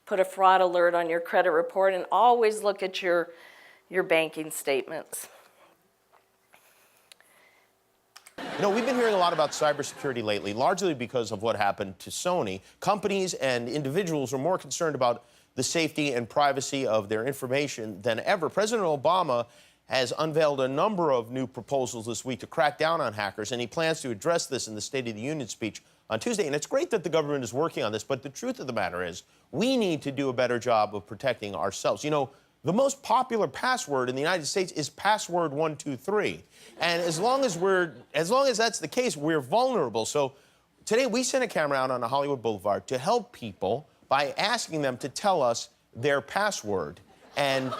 Put a fraud alert on your credit report and always look at your banking statements. You know, we've been hearing a lot about cybersecurity lately, largely because of what happened to Sony. Companies and individuals are more concerned about the safety and privacy of their information than ever. President Obama has unveiled a number of new proposals this week to crack down on hackers, and he plans to address this in the State of the Union speech on Tuesday. And it's great that the government is working on this, but the truth of the matter is we need to do a better job of protecting ourselves. You know, the most popular password in the United States is password 123. And as long as that's the case, we're vulnerable. So today we sent a camera out on a Hollywood Boulevard to help people by asking them to tell us their password. And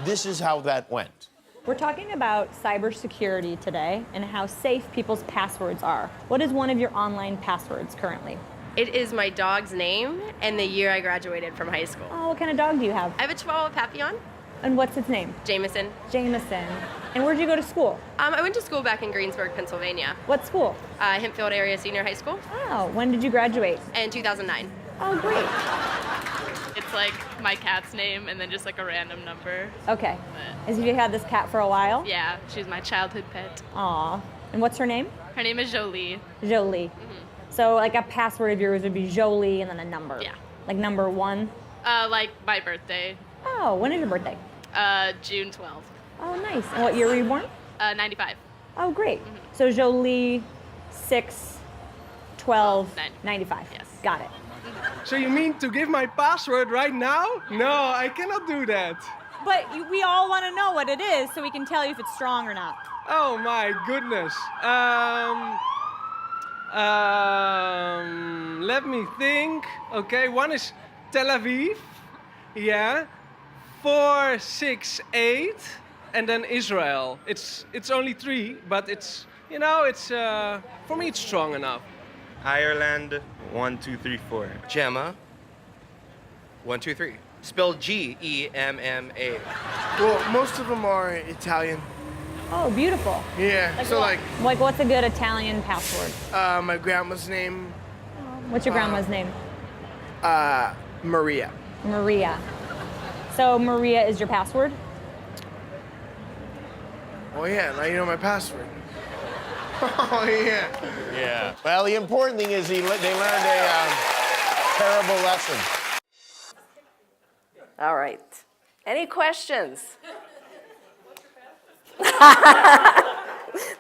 this is how that went. We're talking about cybersecurity today and how safe people's passwords are. What is one of your online passwords currently? It is my dog's name and the year I graduated from high school. Oh, what kind of dog do you have? I have a Chihuahua Papillon, And what's its name? Jameson. Jameson. And where'd you go to school? I went to school back in Greensburg, Pennsylvania. What school? Hempfield Area Senior High School. Oh, when did you graduate? In 2009. Oh, great. It's like my cat's name and then just like a random number. Okay. Have you had this cat for a while? Yeah, she's my childhood pet. Aw. And what's her name? Her name is Jolie. Jolie. So like a password of yours would be Jolie and then a number. Yeah. Like number 1? Like my birthday, Oh, when is your birthday? June 12th. Oh, nice. And what year were you born? 95. Oh, great. So Jolie, 6/12/95. Yes. Got it. So you mean to give my password right now? No, I cannot do that. But we all want to know what it is so we can tell you if it's strong or not. Oh my goodness. Let me think. Okay, one is Tel Aviv. Yeah. 468, and then Israel. It's only 3, but it's for me it's strong enough. Ireland, 1, 2, 3, 4. Gemma, 1, 2, 3. Spelled Gemma. Well, most of them are Italian. Oh, beautiful. Yeah. Like what's a good Italian password? My grandma's name. What's your grandma's name? Maria. Maria. So Maria is your password? Oh yeah, now you know my password. Oh yeah. Yeah. Well, the important thing is they learned a terrible lesson. All right. Any questions?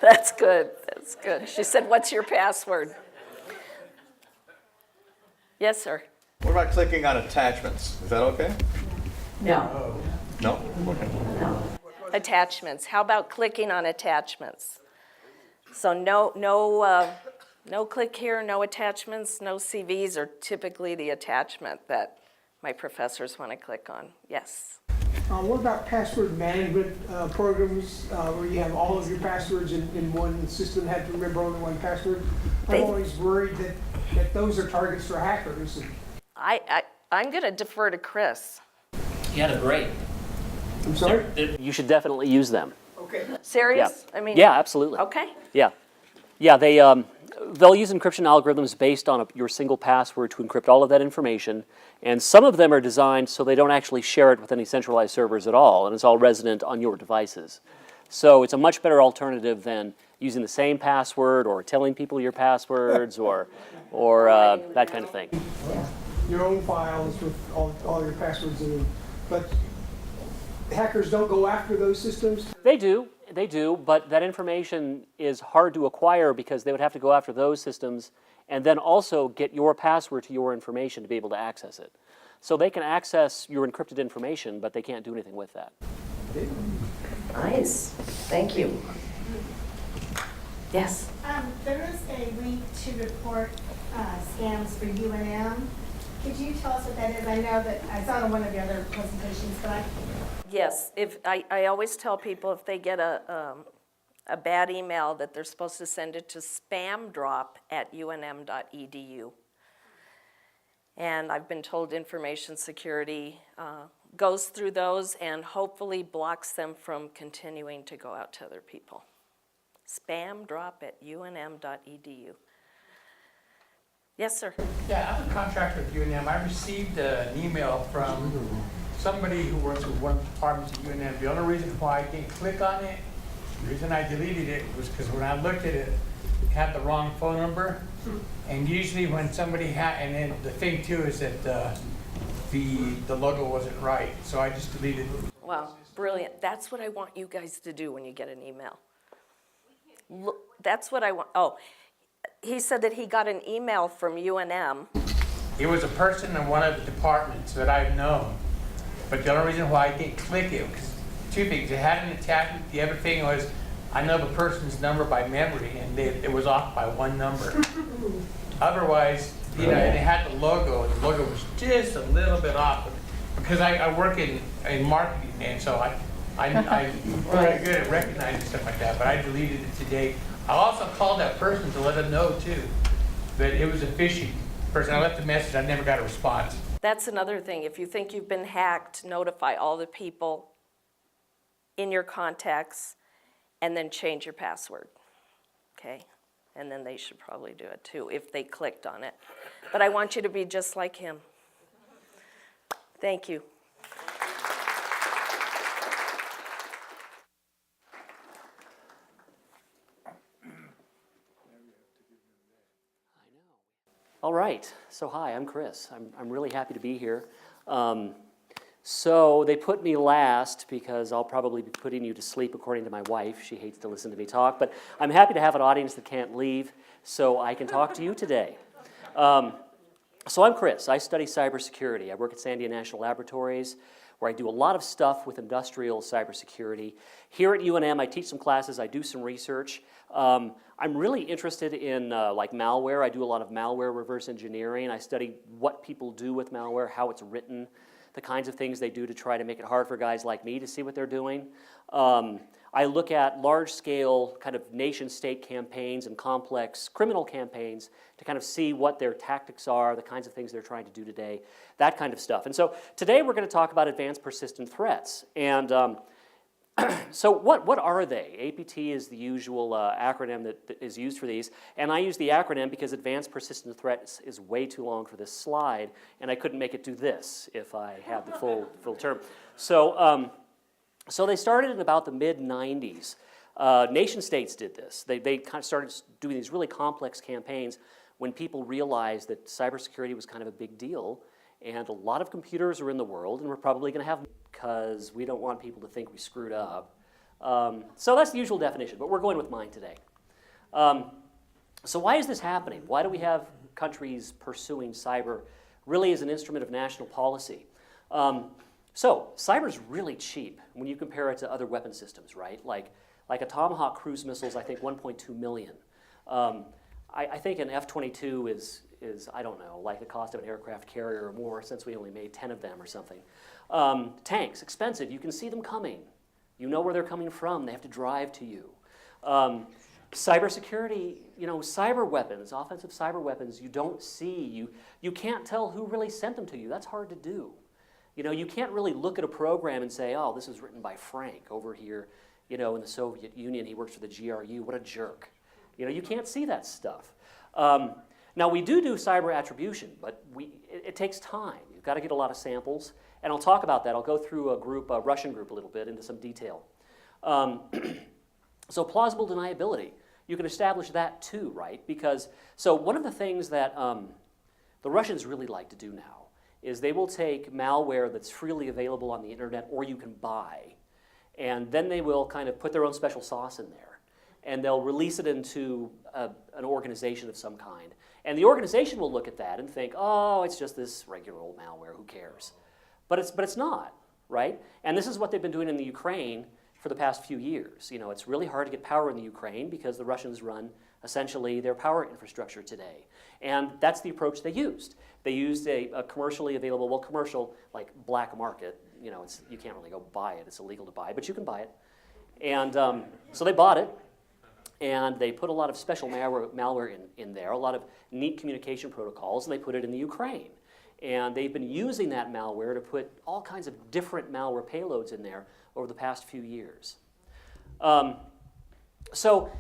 That's good, that's good. She said, what's your password? Yes, sir. What about clicking on attachments? Is that okay? No. No? Okay. Attachments. How about clicking on attachments? So no click here, no attachments, no CVs are typically the attachment that my professors want to click on. Yes. What about password management programs where you have all of your passwords in one system, have to remember only one password? I'm always worried that those are targets for hackers. I'm going to defer to Chris. Yeah, they're great. I'm sorry? You should definitely use them. Okay. Serious? Yeah. I mean. Yeah, absolutely. Okay. Yeah. Yeah, they'll use encryption algorithms based on your single password to encrypt all of that information. And some of them are designed so they don't actually share it with any centralized servers at all, and it's all resident on your devices. So it's a much better alternative than using the same password or telling people your passwords or that kind of thing. Your own files with all your passwords in them. But hackers don't go after those systems? They do, but that information is hard to acquire because they would have to go after those systems and then also get your password to your information to be able to access it. So they can access your encrypted information, but they can't do anything with that. Nice. Thank you. Yes. There is a link to report scams for UNM. Could you tell us what that is? I know that I saw it on one of the other presentations, but Yes. If I always tell people if they get a bad email that they're supposed to send it to spamdrop@unm.edu. And I've been told information security goes through those and hopefully blocks them from continuing to go out to other people. Spamdrop@unm.edu. Yes, sir. Yeah, I'm a contractor with UNM. I received an email from somebody who works with one of the departments at UNM. The only reason why I didn't click on it, the reason I deleted it was because when I looked at it, it had the wrong phone number. And usually when somebody and then the thing too is that the logo wasn't right, so I just deleted it. Wow, brilliant. That's what I want you guys to do when you get an email. Look, that's what I want. Oh, he said that he got an email from UNM. It was a person in one of the departments that I've known. But the only reason why I didn't click it was two things. It had an attachment. The other thing was I know the person's number by memory, and it was off by one number. Otherwise, and it had the logo. And the logo was just a little bit off because I work in marketing, and so I'm really good at recognizing stuff like that. But I deleted it today. I also called that person to let them know too that it was a phishing person. I left a message. I never got a response. That's another thing. If you think you've been hacked, notify all the people in your contacts and then change your password, okay? And then they should probably do it too if they clicked on it. But I want you to be just like him. Thank you. All right, so hi, I'm Chris. I'm really happy to be here. So they put me last because I'll probably be putting you to sleep according to my wife. She hates to listen to me talk, but I'm happy to have an audience that can't leave so I can talk to you today. So I'm Chris. I study cybersecurity. I work at Sandia National Laboratories where I do a lot of stuff with industrial cybersecurity. Here at UNM, I teach some classes, I do some research. I'm really interested in like malware. I do a lot of malware reverse engineering. I study what people do with malware, how it's written, the kinds of things they do to try to make it hard for guys like me to see what they're doing. I look at large-scale kind of nation-state campaigns and complex criminal campaigns to kind of see what their tactics are, the kinds of things they're trying to do today, that kind of stuff. And so today we're going to talk about advanced persistent threats. And so what are they? APT is the usual acronym that is used for these, and I use the acronym because advanced persistent threats is way too long for this slide, and I couldn't make it do this if I had the full term. So they started in about the mid-90s. Nation states did this. They kind of started doing these really complex campaigns when people realized that cybersecurity was kind of a big deal, and a lot of computers are in the world, and we're probably going to have because we don't want people to think we screwed up. So that's the usual definition, but we're going with mine today. So why is this happening? Why do we have countries pursuing cyber really as an instrument of national policy? So cyber is really cheap when you compare it to other weapon systems, right? Like a Tomahawk cruise missiles, I think 1.2 million. I think an F-22 is, I don't know, like the cost of an aircraft carrier or more, since we only made 10 of them or something. Tanks, expensive. You can see them coming. You know where they're coming from. They have to drive to you. Cybersecurity, cyber weapons, offensive cyber weapons, you don't see. You can't tell who really sent them to you. That's hard to do. You can't really look at a program and say, oh, this was written by Frank over here, in the Soviet Union. He works for the GRU. What a jerk. You can't see that stuff. Now, we do cyber attribution, but it takes time. You've got to get a lot of samples, and I'll talk about that. I'll go through a Russian group a little bit into some detail. So plausible deniability, you can establish that too, right? So one of the things that the Russians really like to do now is they will take malware that's freely available on the internet or you can buy, and then they will kind of put their own special sauce in there, and they'll release it into an organization of some kind. And the organization will look at that and think, oh, it's just this regular old malware, who cares? But it's not, right? And this is what they've been doing in the Ukraine for the past few years. It's really hard to get power in the Ukraine because the Russians run essentially their power infrastructure today. And that's the approach they used. They used a commercially available, well, commercial, like black market. You can't really go buy it. It's illegal to buy, but you can buy it. And so they bought it, and they put a lot of special malware in there, a lot of neat communication protocols, and they put it in the Ukraine. And they've been using that malware to put all kinds of different malware payloads in there over the past few years. So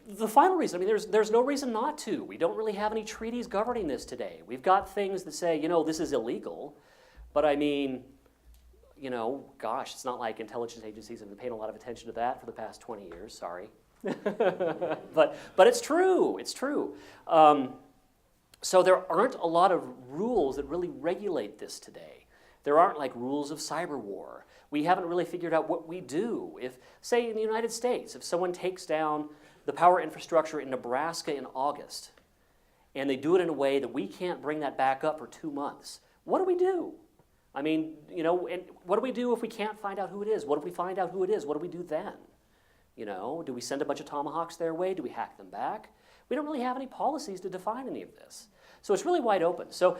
the final reason, there's no reason not to. We don't really have any treaties governing this today. We've got things that say, this is illegal, but gosh, it's not like intelligence agencies have been paying a lot of attention to that for the past 20 years, sorry. but it's true, it's true. So there aren't a lot of rules that really regulate this today. There aren't like rules of cyber war. We haven't really figured out what we do. If, say, in the United States, if someone takes down the power infrastructure in Nebraska in August, and they do it in a way that we can't bring that back up for 2 months, what do we do? And what do we do if we can't find out who it is? What if we find out who it is? What do we do then? Do we send a bunch of Tomahawks their way? Do we hack them back? We don't really have any policies to define any of this. So it's really wide open. So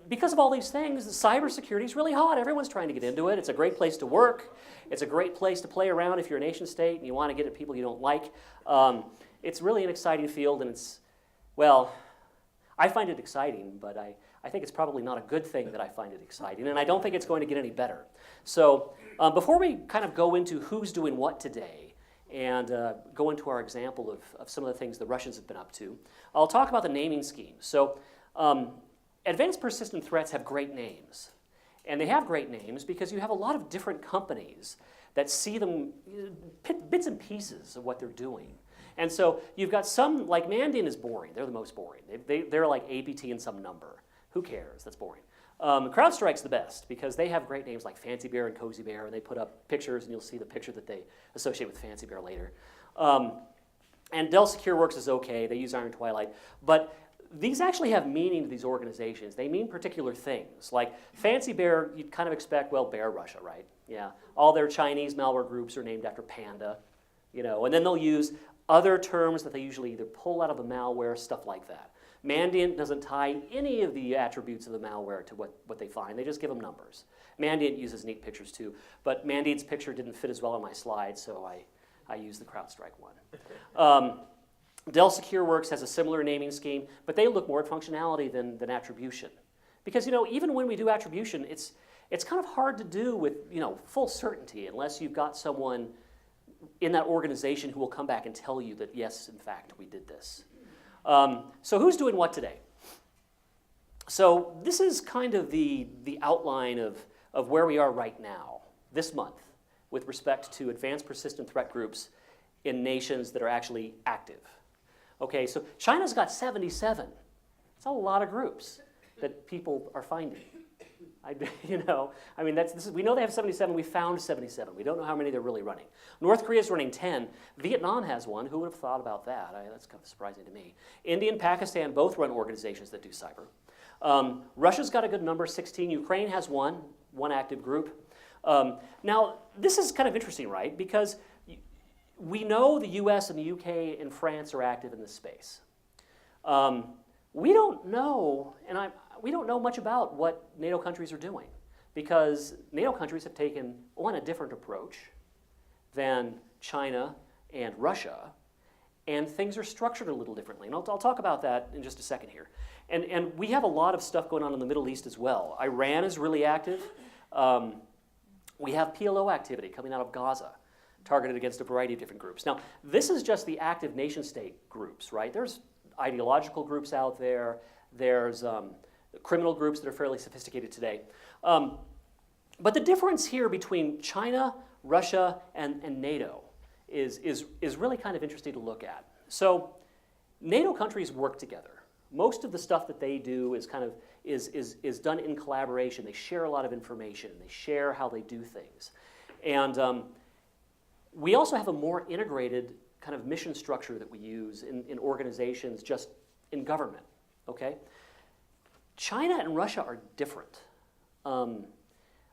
because of all these things, cybersecurity is really hot. Everyone's trying to get into it. It's a great place to work. It's a great place to play around if you're a nation state and you want to get at people you don't like. It's really an exciting field, and I find it exciting, but I think it's probably not a good thing that I find it exciting, and I don't think it's going to get any better. So before we kind of go into who's doing what today, and go into our example of some of the things the Russians have been up to, I'll talk about the naming scheme. So advanced persistent threats have great names. And they have great names because you have a lot of different companies that see them, bits and pieces of what they're doing. And so you've got some, like Mandiant is boring. They're the most boring. They're like APT and some number. Who cares? That's boring. CrowdStrike's the best because they have great names like Fancy Bear and Cozy Bear, and they put up pictures, and you'll see the picture that they associate with Fancy Bear later. And Dell SecureWorks is okay. They use Iron Twilight. But these actually have meaning to these organizations. They mean particular things. Like Fancy Bear, you'd kind of expect, well, Bear Russia, right? Yeah. All their Chinese malware groups are named after Panda, and then they'll use other terms that they usually either pull out of the malware, stuff like that. Mandiant doesn't tie any of the attributes of the malware to what they find. They just give them numbers. Mandiant uses neat pictures too, but Mandiant's picture didn't fit as well on my slide, so I used the CrowdStrike one. Dell SecureWorks has a similar naming scheme, but they look more at functionality than attribution. Because even when we do attribution, it's kind of hard to do with full certainty unless you've got someone in that organization who will come back and tell you that, yes, in fact, we did this. So who's doing what today? So this is kind of the outline of where we are right now, this month, with respect to advanced persistent threat groups in nations that are actually active. Okay, so China's got 77. That's a lot of groups that people are finding. We know they have 77. We found 77. We don't know how many they're really running. North Korea's running 10. Vietnam has one. Who would have thought about that? That's kind of surprising to me. India and Pakistan both run organizations that do cyber. Russia's got a good number, 16. Ukraine has one active group. Now, this is kind of interesting, right? Because we know the US and the UK and France are active in this space. We don't know, we don't know much about what NATO countries are doing, because NATO countries have taken, a different approach than China and Russia, and things are structured a little differently. And I'll talk about that in just a second here. And we have a lot of stuff going on in the Middle East as well. Iran is really active. We have PLO activity coming out of Gaza, targeted against a variety of different groups. Now, this is just the active nation-state groups, right? There's ideological groups out there. There's criminal groups that are fairly sophisticated today. But the difference here between China, Russia, and NATO is really kind of interesting to look at. So NATO countries work together. Most of the stuff that they do is is done in collaboration. They share a lot of information. They share how they do things. And we also have a more integrated kind of mission structure that we use in organizations, just in government, okay? China and Russia are different,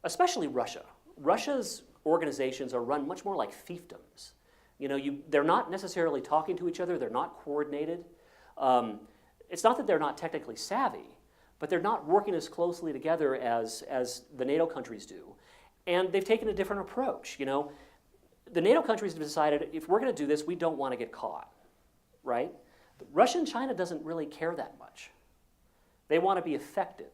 especially Russia. Russia's organizations are run much more like fiefdoms. They're not necessarily talking to each other. They're not coordinated. It's not that they're not technically savvy, but they're not working as closely together as the NATO countries do. And they've taken a different approach. The NATO countries have decided, if we're going to do this, we don't want to get caught, right? But Russia and China doesn't really care that much. They want to be effective.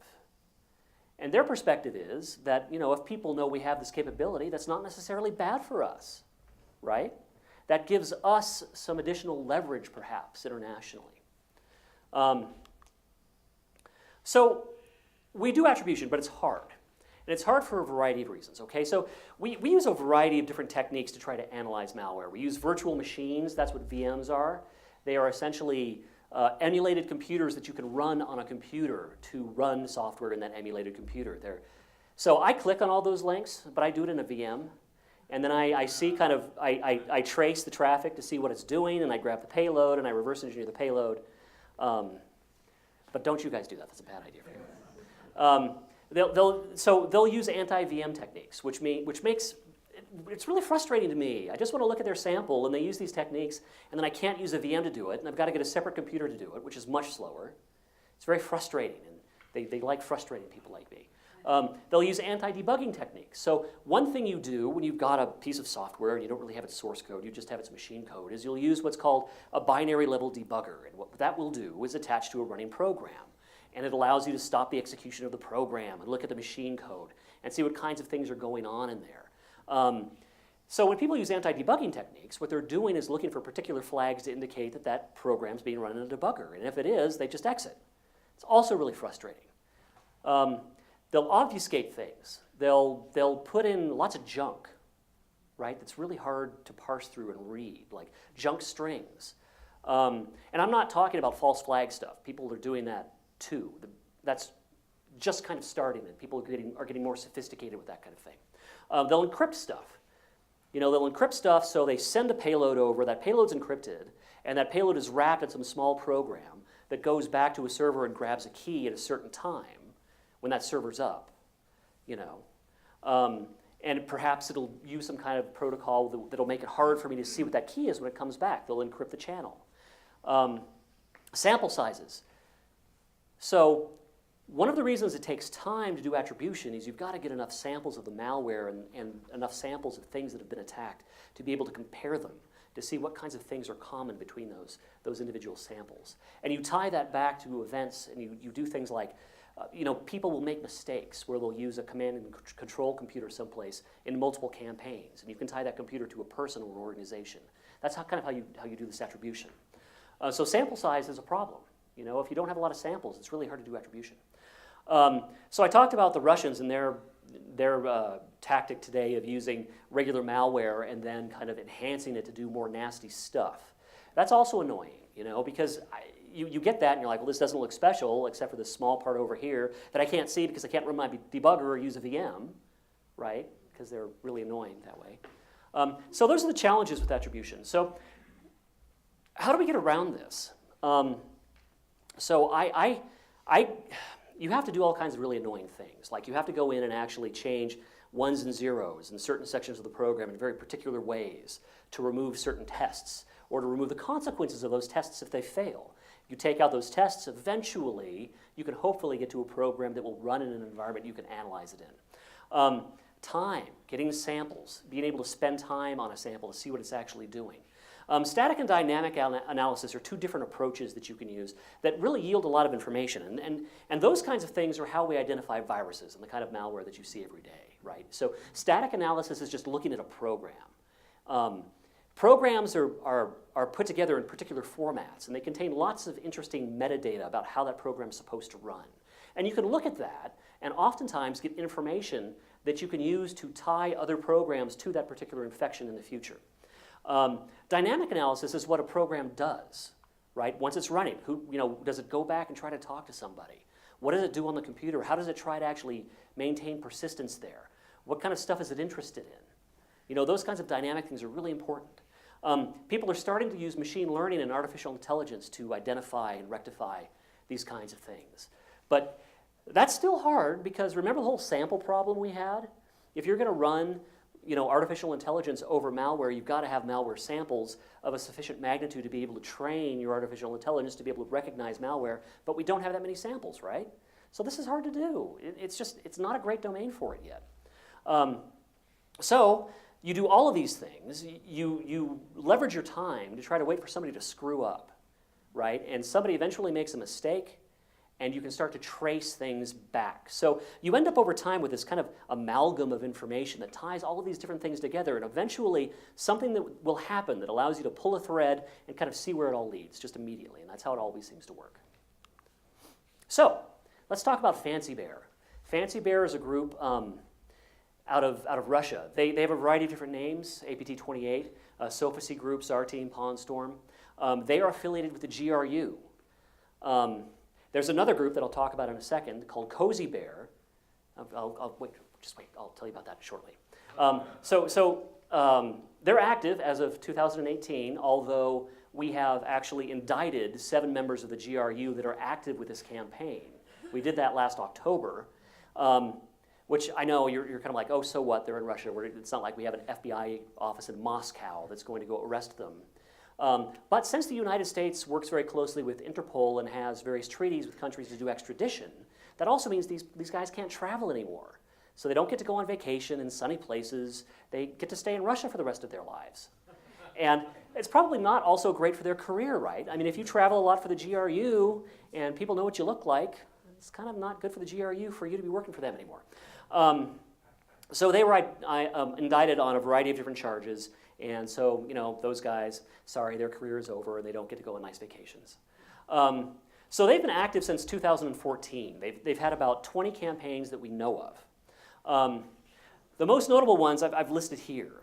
And their perspective is that, if people know we have this capability, that's not necessarily bad for us, right? That gives us some additional leverage, perhaps, internationally. So we do attribution, but it's hard. And it's hard for a variety of reasons, okay? So we use a variety of different techniques to try to analyze malware. We use virtual machines. That's what VMs are. They are essentially emulated computers that you can run on a computer to run software in that emulated computer. So I click on all those links, but I do it in a VM. And then I see I trace the traffic to see what it's doing, and I grab the payload, and I reverse engineer the payload. But don't you guys do that. That's a bad idea for you. They'll use anti-VM techniques, which makes it's really frustrating to me. I just want to look at their sample, and they use these techniques, and then I can't use a VM to do it, and I've got to get a separate computer to do it, which is much slower. It's very frustrating, and they like frustrating people like me. They'll use anti-debugging techniques. So one thing you do when you've got a piece of software and you don't really have its source code, you just have its machine code, is you'll use what's called a binary level debugger. And what that will do is attach to a running program. And it allows you to stop the execution of the program and look at the machine code and see what kinds of things are going on in there. So when people use anti-debugging techniques, what they're doing is looking for particular flags to indicate that that program's being run in a debugger. And if it is, they just exit. It's also really frustrating. They'll obfuscate things. They'll put in lots of junk, right? That's really hard to parse through and read, like junk strings. And I'm not talking about false flag stuff. People are doing that too. That's just kind of starting, and people are getting more sophisticated with that kind of thing. They'll encrypt stuff. They'll encrypt stuff, so they send a payload over. That payload's encrypted, and that payload is wrapped in some small program that goes back to a server and grabs a key at a certain time when that server's up, and perhaps it'll use some kind of protocol that'll make it hard for me to see what that key is when it comes back. They'll encrypt the channel. Sample sizes. So one of the reasons it takes time to do attribution is you've got to get enough samples of the malware and enough samples of things that have been attacked to be able to compare them, to see what kinds of things are common between those individual samples. And you tie that back to events, and you do things like, people will make mistakes where they'll use a command and control computer someplace in multiple campaigns, and you can tie that computer to a person or an organization. That's how you do this attribution. So sample size is a problem. If you don't have a lot of samples, it's really hard to do attribution. So I talked about the Russians and their tactic today of using regular malware and then kind of enhancing it to do more nasty stuff. That's also annoying. you know, because you get that and you're like, well, this doesn't look special except for this small part over here that I can't see because I can't run my debugger or use a VM, right? Because they're really annoying that way. So those are the challenges with attribution. So how do we get around this? You have to do all kinds of really annoying things. Like you have to go in and actually change ones and zeros in certain sections of the program in very particular ways to remove certain tests or to remove the consequences of those tests if they fail. You take out those tests, eventually you can hopefully get to a program that will run in an environment you can analyze it in. Time, getting samples, being able to spend time on a sample to see what it's actually doing. Static and dynamic analysis are two different approaches that you can use that really yield a lot of information. And those kinds of things are how we identify viruses and the kind of malware that you see every day, right? So static analysis is just looking at a program. Programs are put together in particular formats, and they contain lots of interesting metadata about how that program is supposed to run. And you can look at that and oftentimes get information that you can use to tie other programs to that particular infection in the future. Dynamic analysis is what a program does, right? Once it's running, does it go back and try to talk to somebody? What does it do on the computer? How does it try to actually maintain persistence there? What kind of stuff is it interested in? You know, those kinds of dynamic things are really important. People are starting to use machine learning and artificial intelligence to identify and rectify these kinds of things. But that's still hard because remember the whole sample problem we had? If you're going to run artificial intelligence over malware, you've got to have malware samples of a sufficient magnitude to be able to train your artificial intelligence to be able to recognize malware, but we don't have that many samples, right? So this is hard to do. It's not a great domain for it yet. So you do all of these things. You leverage your time to try to wait for somebody to screw up, right? And somebody eventually makes a mistake, and you can start to trace things back. So you end up over time with this kind of amalgam of information that ties all of these different things together, and eventually something that will happen that allows you to pull a thread and kind of see where it all leads just immediately, and that's how it always seems to work. So let's talk about Fancy Bear. Fancy Bear is a group out of Russia. They have a variety of different names, APT28, Sophacy Group, Czar Team, Pawn Storm. They are affiliated with the GRU. There's another group that I'll talk about in a second called Cozy Bear. I'll tell you about that shortly. They're active as of 2018, although we have actually indicted 7 members of the GRU that are active with this campaign. We did that last October, which I know you're kind of like, oh, so what? They're in Russia. It's not like we have an FBI office in Moscow that's going to go arrest them. But since the United States works very closely with Interpol and has various treaties with countries to do extradition, that also means these guys can't travel anymore. So they don't get to go on vacation in sunny places. They get to stay in Russia for the rest of their lives. And it's probably not also great for their career, right? I mean, if you travel a lot for the GRU and people know what you look like, it's kind of not good for the GRU for you to be working for them anymore. So they were indicted on a variety of different charges. And so, those guys, sorry, their career is over and they don't get to go on nice vacations. So they've been active since 2014. They've had about 20 campaigns that we know of. The most notable ones I've listed here.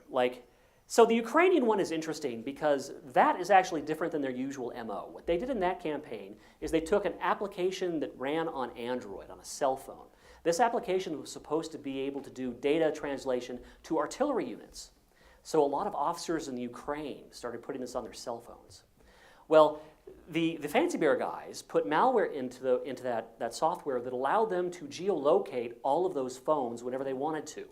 So the Ukrainian one is interesting because that is actually different than their usual MO. What they did in that campaign is they took an application that ran on Android, on a cell phone. This application was supposed to be able to do data translation to artillery units. So a lot of officers in the Ukraine started putting this on their cell phones. Well, the Fancy Bear guys put malware into that software that allowed them to geolocate all of those phones whenever they wanted to,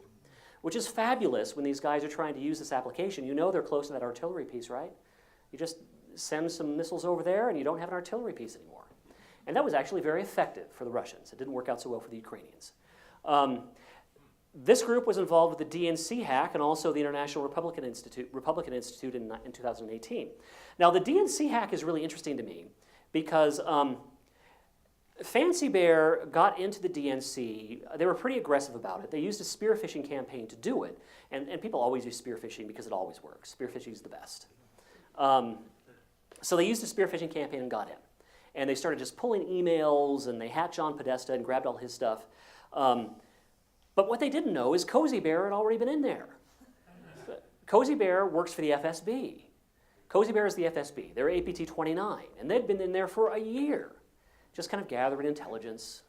which is fabulous when these guys are trying to use this application. You know they're close to that artillery piece, right? You just send some missiles over there and you don't have an artillery piece anymore. And that was actually very effective for the Russians. It didn't work out so well for the Ukrainians. This group was involved with the DNC hack and also the International Republican Institute in 2018. Now, the DNC hack is really interesting to me because Fancy Bear got into the DNC. They were pretty aggressive about it. They used a spear phishing campaign to do it. And people always use spear phishing because it always works. Spear phishing is the best. So they used a spear phishing campaign and got in. And they started just pulling emails, and they hacked John Podesta and grabbed all his stuff. But what they didn't know is Cozy Bear had already been in there. Cozy Bear works for the FSB. Cozy Bear is the FSB. They're APT 29, and they'd been in there for a year, just kind of gathering intelligence,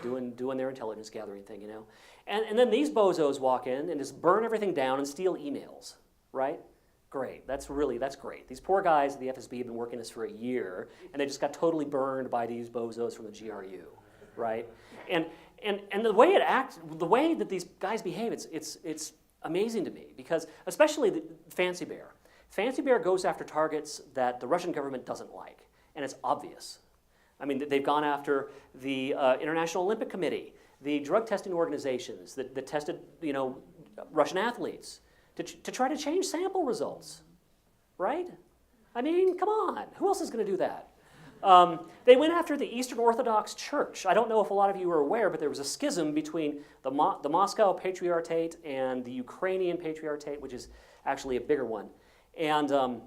doing their intelligence gathering thing, you know. And then these bozos walk in and just burn everything down and steal emails, right? Great, that's great. These poor guys at the FSB have been working this for a year, and they just got totally burned by these bozos from the GRU, right? And the way the way that these guys behave, it's amazing to me, because especially the Fancy Bear. Fancy Bear goes after targets that the Russian government doesn't like, and it's obvious. I mean, they've gone after the International Olympic Committee, the drug testing organizations that tested, you know, Russian athletes, to try to change sample results, right? I mean, come on, who else is going to do that? They went after the Eastern Orthodox Church. I don't know if a lot of you are aware, but there was a schism between the Moscow Patriarchate and the Ukrainian Patriarchate, which is actually a bigger one. And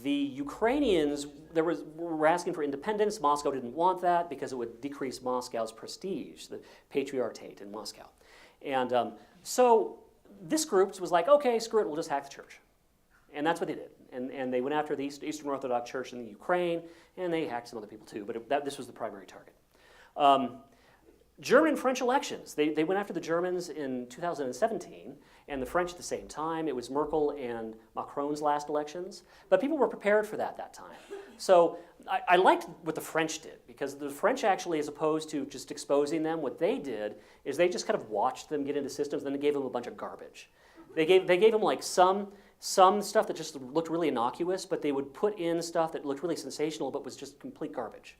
the Ukrainians were asking for independence. Moscow didn't want that because it would decrease Moscow's prestige, the Patriarchate in Moscow. And so this group was like, okay, screw it, we'll just hack the church. And that's what they did. And they went after the Eastern Orthodox Church in the Ukraine, and they hacked some other people too, but this was the primary target. German and French elections. They went after the Germans in 2017, and the French at the same time. It was Merkel and Macron's last elections, but people were prepared for that time. So I liked what the French did, because the French actually, as opposed to just exposing them, what they did is they just kind of watched them get into systems, and then they gave them a bunch of garbage. They gave them like some stuff that just looked really innocuous, but they would put in stuff that looked really sensational but was just complete garbage.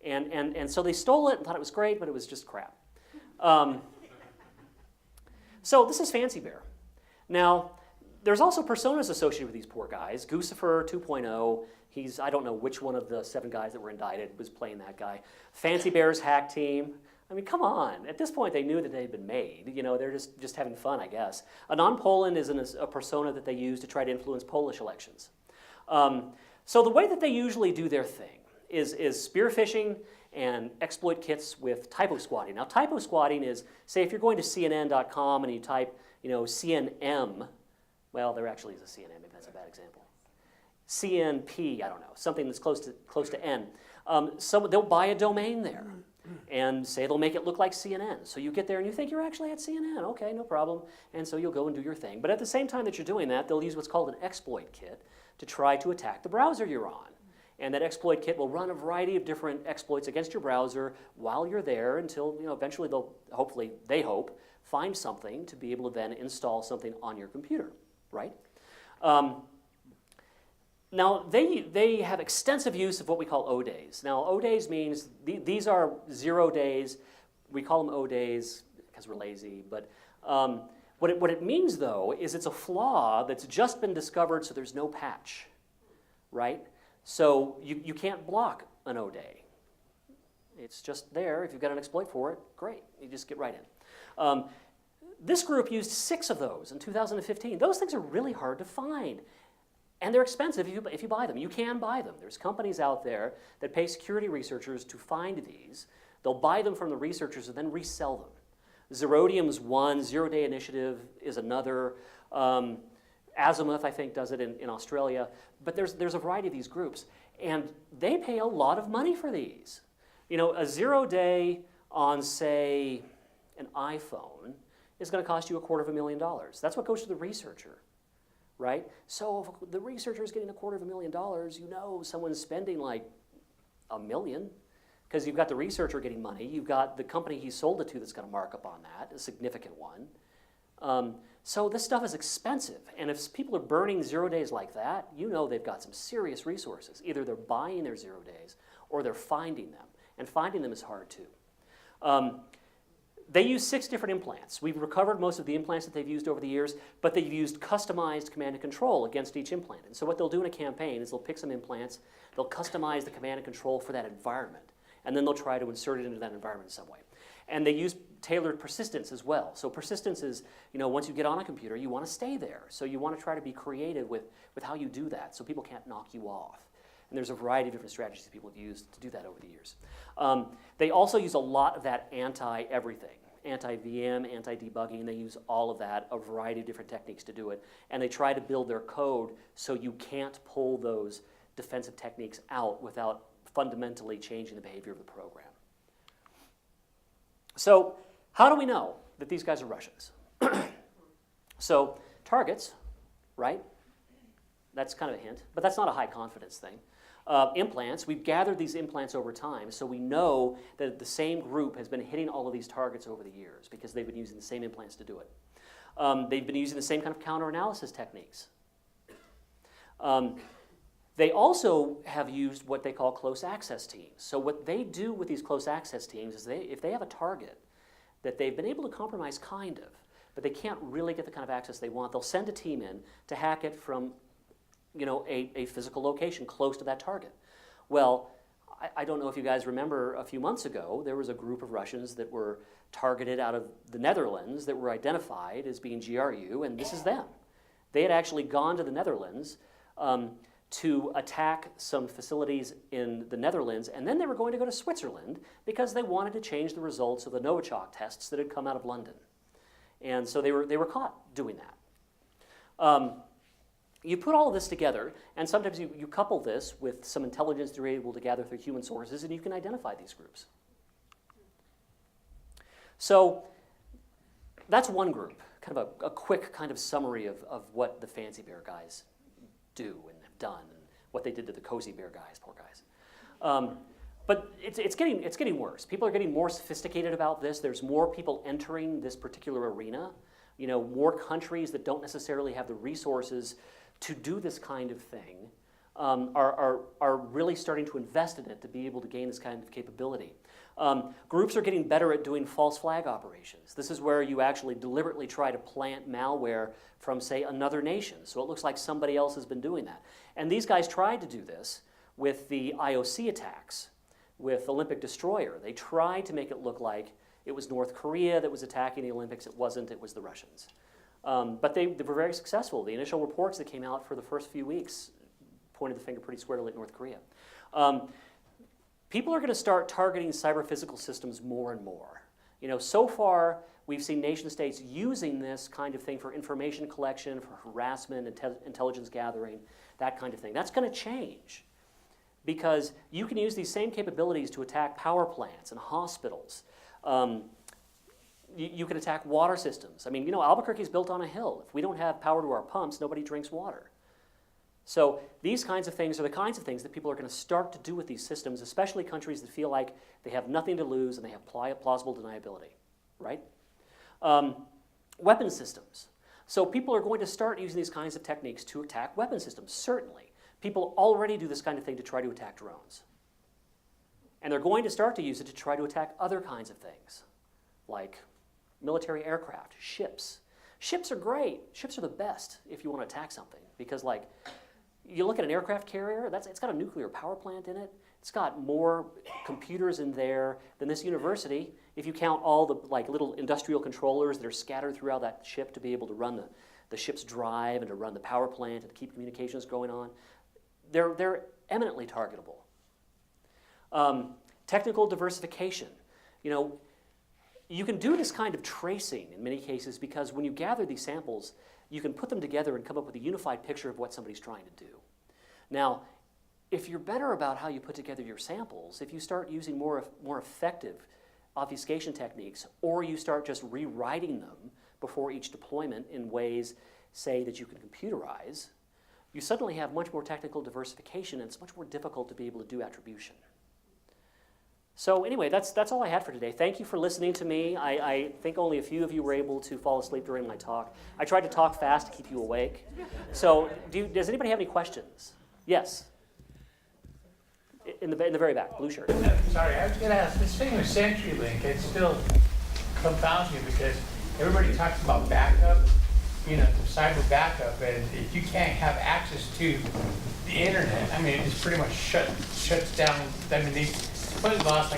And so they stole it and thought it was great, but it was just crap. So this is Fancy Bear. Now, there's also personas associated with these poor guys. Guccifer 2.0, I don't know which one of the 7 guys that were indicted was playing that guy. Fancy Bear's hack team. I mean, come on. At this point, they knew that they'd been made. You know, they're just having fun, I guess. Anon Poland is a persona that they use to try to influence Polish elections. So the way that they usually do their thing is spear phishing and exploit kits with typo squatting. Now, typo squatting is, say, if you're going to CNN.com and you type, you know, CNM, well, there actually is a CNN, maybe that's a bad example. CNP, I don't know, something that's close to N. So they'll buy a domain there and say they'll make it look like CNN. So you get there and you think you're actually at CNN. Okay, no problem. And so you'll go and do your thing. But at the same time that you're doing that, they'll use what's called an exploit kit to try to attack the browser you're on. And that exploit kit will run a variety of different exploits against your browser while you're there until, you know, eventually they'll, hopefully, they hope, find something to be able to then install something on your computer, right? Now, they have extensive use of what we call O-days. Now, O-days means these are 0 days. We call them O-days because we're lazy. But what it means, though, is it's a flaw that's just been discovered, so there's no patch, right? So you can't block an O-day. It's just there. If you've got an exploit for it, great. You just get right in. This group used 6 of those in 2015. Those things are really hard to find. And they're expensive if you buy them. You can buy them. There's companies out there that pay security researchers to find these. They'll buy them from the researchers and then resell them. Zerodium's one, Zero Day Initiative is another. Azimuth, I think, does it in Australia. But there's a variety of these groups. And they pay a lot of money for these. You know, a 0 day on, say, an iPhone is going to cost you $250,000. That's what goes to the researcher, right? So if the researcher is getting $250,000, you know someone's spending like $1 million, because you've got the researcher getting money, you've got the company he sold it to that's going to mark up on that, a significant one. So this stuff is expensive, and if people are burning 0 days like that, you know they've got some serious resources. Either they're buying their 0 days, or they're finding them, and finding them is hard too. They use 6 different implants. We've recovered most of the implants that they've used over the years, but they've used customized command and control against each implant. And so what they'll do in a campaign is they'll pick some implants, they'll customize the command and control for that environment, and then they'll try to insert it into that environment in some way. And they use tailored persistence as well. So persistence is, you know, once you get on a computer, you want to stay there. So you want to try to be creative with how you do that so people can't knock you off. And there's a variety of different strategies that people have used to do that over the years. They also use a lot of that anti-everything. anti-VM, anti-debugging. They use all of that, a variety of different techniques to do it. And they try to build their code so you can't pull those defensive techniques out without fundamentally changing the behavior of the program. So how do we know that these guys are Russians? So targets, right? That's kind of a hint, but that's not a high confidence thing. Implants, we've gathered these implants over time, so we know that the same group has been hitting all of these targets over the years because they've been using the same implants to do it. They've been using the same kind of counter-analysis techniques. They also have used what they call close access teams. So what they do with these close access teams is if they have a target that they've been able to compromise kind of, but they can't really get the kind of access they want, they'll send a team in to hack it from a physical location close to that target. Well, I don't know if you guys remember a few months ago, there was a group of Russians that were targeted out of the Netherlands that were identified as being GRU, and this is them. They had actually gone to the Netherlands to attack some facilities in the Netherlands, and then they were going to go to Switzerland because they wanted to change the results of the Novichok tests that had come out of London. And so they were caught doing that. You put all of this together, and sometimes you couple this with some intelligence that you're able to gather through human sources, and you can identify these groups. So that's one group, kind of a quick kind of summary of what the Fancy Bear guys do and have done, and what they did to the Cozy Bear guys, poor guys. But it's getting worse. People are getting more sophisticated about this. There's more people entering this particular arena. More countries that don't necessarily have the resources to do this kind of thing are really starting to invest in it to be able to gain this kind of capability. Groups are getting better at doing false flag operations. This is where you actually deliberately try to plant malware from, say, another nation. So it looks like somebody else has been doing that. And these guys tried to do this with the IOC attacks, with Olympic Destroyer. They tried to make it look like it was North Korea that was attacking the Olympics. It wasn't, it was the Russians. But they were very successful. The initial reports that came out for the first few weeks pointed the finger pretty squarely at North Korea. People are going to start targeting cyber-physical systems more and more. So far, we've seen nation-states using this kind of thing for information collection, for harassment, intelligence gathering, that kind of thing. That's going to change because you can use these same capabilities to attack power plants and hospitals. You can attack water systems. Albuquerque is built on a hill. If we don't have power to our pumps, nobody drinks water. So these kinds of things are the kinds of things that people are going to start to do with these systems, especially countries that feel like they have nothing to lose and they have plausible deniability, right? Weapon systems. So people are going to start using these kinds of techniques to attack weapon systems, certainly. People already do this kind of thing to try to attack drones. And they're going to start to use it to try to attack other kinds of things, like military aircraft, ships. Ships are great. Ships are the best if you want to attack something because, you look at an aircraft carrier, it's got a nuclear power plant in it. It's got more computers in there than this university, if you count all the little industrial controllers that are scattered throughout that ship to be able to run the ship's drive and to run the power plant and to keep communications going on. They're eminently targetable. Technical diversification. You can do this kind of tracing in many cases because when you gather these samples, you can put them together and come up with a unified picture of what somebody's trying to do. Now, if you're better about how you put together your samples, if you start using more effective obfuscation techniques, or you start just rewriting them before each deployment in ways, say, that you can computerize, you suddenly have much more technical diversification, and it's much more difficult to be able to do attribution. So anyway, that's all I had for today. Thank you for listening to me. I think only a few of you were able to fall asleep during my talk. I tried to talk fast to keep you awake. So does anybody have any questions? Yes. In the very back, blue shirt. Sorry, I was going to ask, this thing with CenturyLink, it still confounds me because everybody talks about backup, cyber backup, and if you can't have access to the internet, it just pretty much shuts down. They probably lost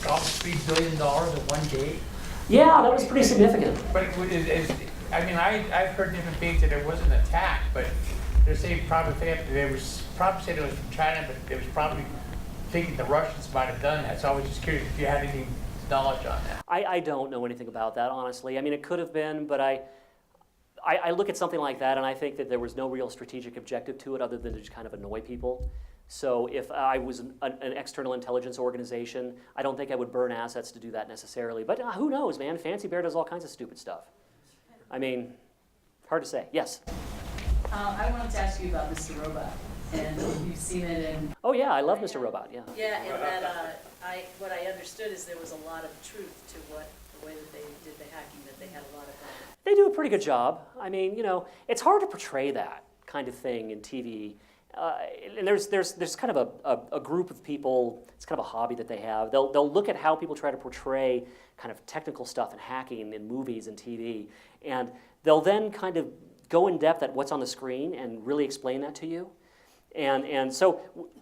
almost $3 billion in one day. Yeah, that was pretty significant. But I've heard different things that it wasn't attacked, but they're saying probably said it was from China, but they was probably thinking the Russians might have done that. So I was just curious if you had any knowledge on that? I don't know anything about that, honestly. I mean, it could have been, but I look at something like that and I think that there was no real strategic objective to it other than to just kind of annoy people. So if I was an external intelligence organization, I don't think I would burn assets to do that necessarily. But who knows, man? Fancy Bear does all kinds of stupid stuff. I mean, hard to say. Yes? I wanted to ask you about Mr. Robot, and you've seen it in... Oh yeah, I love Mr. Robot, yeah. Yeah, and that what I understood is there was a lot of truth to the way that they did the hacking, that they had a lot of... They do a pretty good job. I mean, you know, it's hard to portray that kind of thing in TV. And there's kind of a group of people, it's kind of a hobby that they have. They'll look at how people try to portray kind of technical stuff and hacking in movies and TV, and they'll then kind of go in depth at what's on the screen and really explain that to you. And so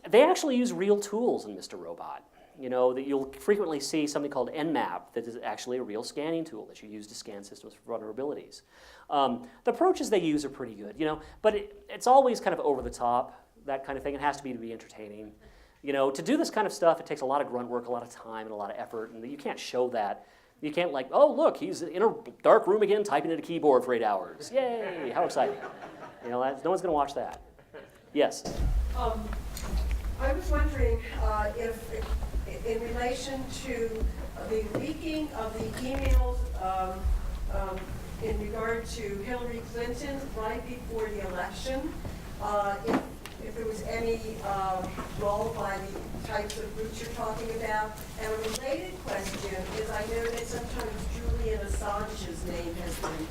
they actually use real tools in Mr. Robot. You know, that you'll frequently see something called Nmap that is actually a real scanning tool that you use to scan systems for vulnerabilities. The approaches they use are pretty good, you know, but it's always kind of over the top, that kind of thing. It has to be entertaining. You know, to do this kind of stuff, it takes a lot of grunt work, a lot of time, and a lot of effort, and you can't show that. You can't like, oh, look, he's in a dark room again typing at a keyboard for 8 hours. Yay, how exciting. You know, no one's going to watch that. Yes? I was wondering if in relation to the leaking of the emails in regard to Hillary Clinton right before the election, if there was any role by the types of groups you're talking about. And a related question is, I know that sometimes Julian Assange's name has been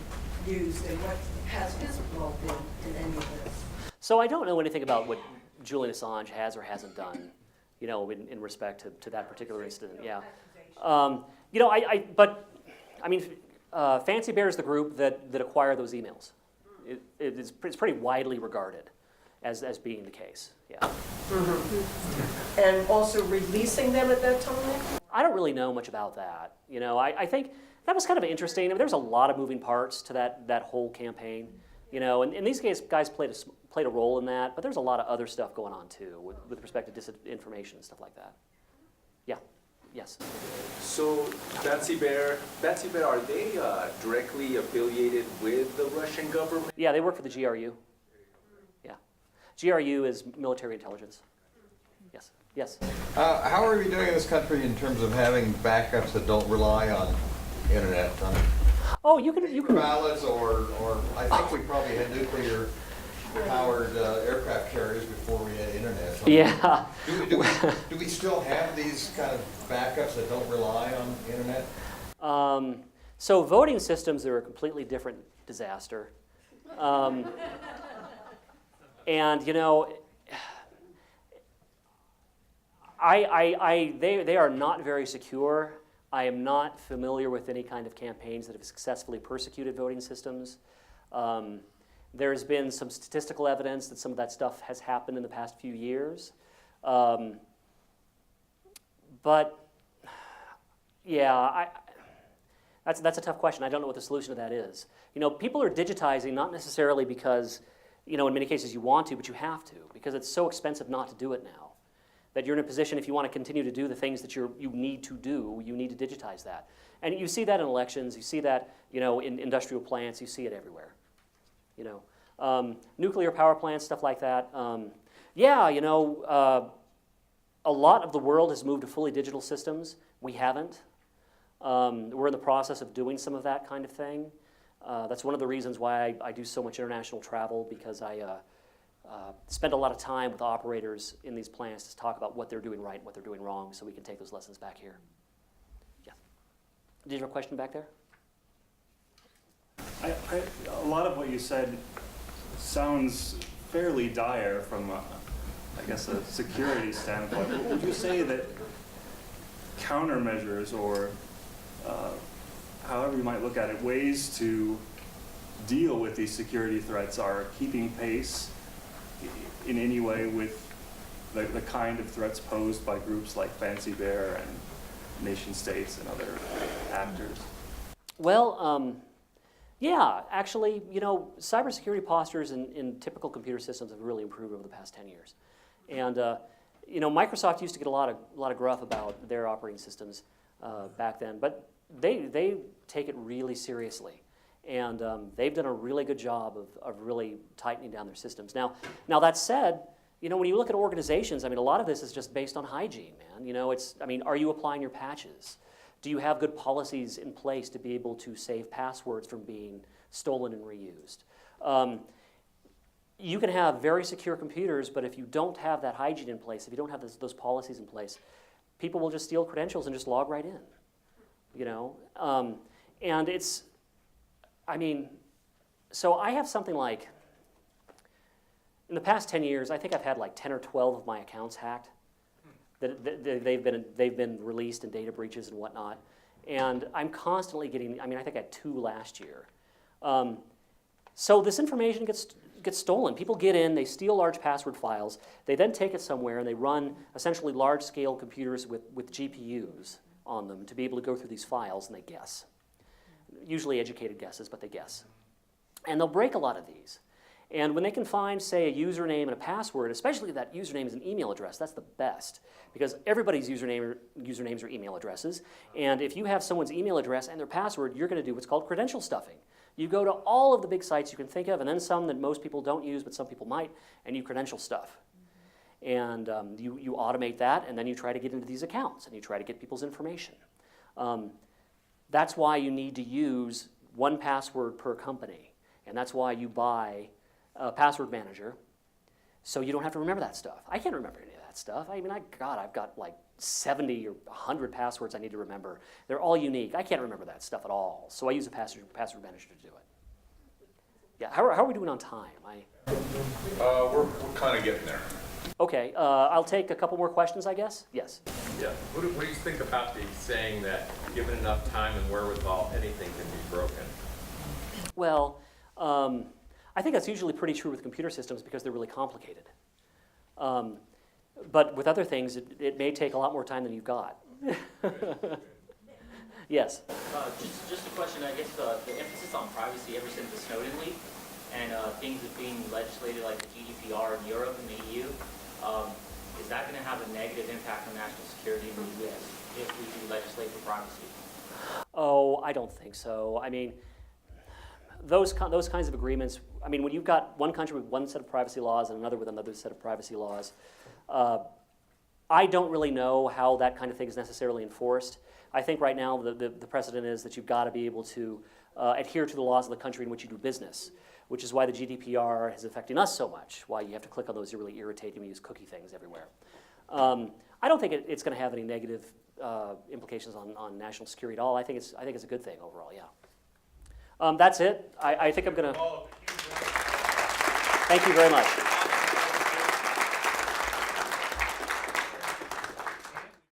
used, and what has his role been in any of this? So I don't know anything about what Julian Assange has or hasn't done, you know, in respect to that particular incident. Yeah. You know, but I mean, Fancy Bear is the group that acquired those emails. It's pretty widely regarded as being the case. Yeah. Mm-hmm. And also releasing them at that time? I don't really know much about that. You know, I think that was kind of interesting. I mean, there's a lot of moving parts to that whole campaign. You know, and these guys played a role in that, but there's a lot of other stuff going on too with respect to disinformation and stuff like that. Yeah. Yes. So Fancy Bear, are they directly affiliated with the Russian government? Yeah, they work for the GRU. Yeah. GRU is military intelligence. Yes. Yes. How are we doing in this country in terms of having backups that don't rely on internet? Oh, you can ballots, or I think we probably had nuclear-powered aircraft carriers before we had internet. So yeah. Do we still have these kind of backups that don't rely on internet? So voting systems are a completely different disaster. And you know, they are not very secure. I am not familiar with any kind of campaigns that have successfully persecuted voting systems. There's been some statistical evidence that some of that stuff has happened in the past few years. But yeah, that's a tough question. I don't know what the solution to that is. You know, people are digitizing not necessarily because, you know, in many cases you want to, but you have to, because it's so expensive not to do it now. That you're in a position, if you want to continue to do the things that you need to do, you need to digitize that. And you see that in elections, you see that, you know, in industrial plants, you see it everywhere. You know, nuclear power plants, stuff like that. Yeah, you know, a lot of the world has moved to fully digital systems. We haven't. We're in the process of doing some of that kind of thing. That's one of the reasons why I do so much international travel, because I spend a lot of time with operators in these plants to talk about what they're doing right and what they're doing wrong, so we can take those lessons back here. Yeah. Did you have a question back there? A lot of what you said sounds fairly dire from, I guess, a security standpoint. Would you say that countermeasures, or however you might look at it, ways to deal with these security threats are keeping pace in any way with the kind of threats posed by groups like Fancy Bear and nation states and other actors? Well, yeah, actually, you know, cybersecurity postures in typical computer systems have really improved over the past 10 years. And, you know, Microsoft used to get a lot of gruff about their operating systems. back then. But they take it really seriously. And they've done a really good job of really tightening down their systems. Now that said, when you look at organizations, I mean, a lot of this is just based on hygiene, man. Are you applying your patches? Do you have good policies in place to be able to save passwords from being stolen and reused? You can have very secure computers, but if you don't have that hygiene in place, if you don't have those policies in place, people will just steal credentials and just log right in, and it's, so I have something like, in the past 10 years, I think I've had like 10 or 12 of my accounts hacked. They've been released in data breaches and whatnot. And I'm constantly getting, I think I had 2 last year. So this information gets stolen. People get in, they steal large password files, they then take it somewhere and they run essentially large-scale computers with GPUs on them to be able to go through these files, and they guess. Usually educated guesses, but they guess. And they'll break a lot of these. And when they can find, say, a username and a password, especially if that username is an email address, that's the best, because everybody's usernames are email addresses. And if you have someone's email address and their password, you're going to do what's called credential stuffing. You go to all of the big sites you can think of, and then some that most people don't use, but some people might, and you credential stuff. And you automate that, and then you try to get into these accounts, and you try to get people's information. That's why you need to use 1 password per company, and that's why you buy a password manager, so you don't have to remember that stuff. I can't remember any of that stuff. I've got like 70 or 100 passwords I need to remember. They're all unique. I can't remember that stuff at all, so I use a password manager to do it. Yeah, how are we doing on time? We're kind of getting there. Okay, I'll take a couple more questions, I guess. Yes. Yeah. What do you think about the saying that given enough time and wherewithal, anything can be broken? Well, I think that's usually pretty true with computer systems because they're really complicated. But with other things, it may take a lot more time than you've got. Yes? Just a question, I guess the emphasis on privacy ever since the Snowden leak and things being legislated like the GDPR in Europe and the EU, is that going to have a negative impact on national security in the U.S. if we do legislate for privacy? Oh, I don't think so. Those kinds of agreements, when you've got one country with one set of privacy laws and another with another set of privacy laws, I don't really know how that kind of thing is necessarily enforced. I think right now the precedent is that you've got to be able to adhere to the laws of the country in which you do business, which is why the GDPR is affecting us so much, why you have to click on those really irritating, we use cookie things everywhere. I don't think it's going to have any negative implications on national security at all. I think it's a good thing overall, yeah. That's it. I think I'm going to... Thank you very much.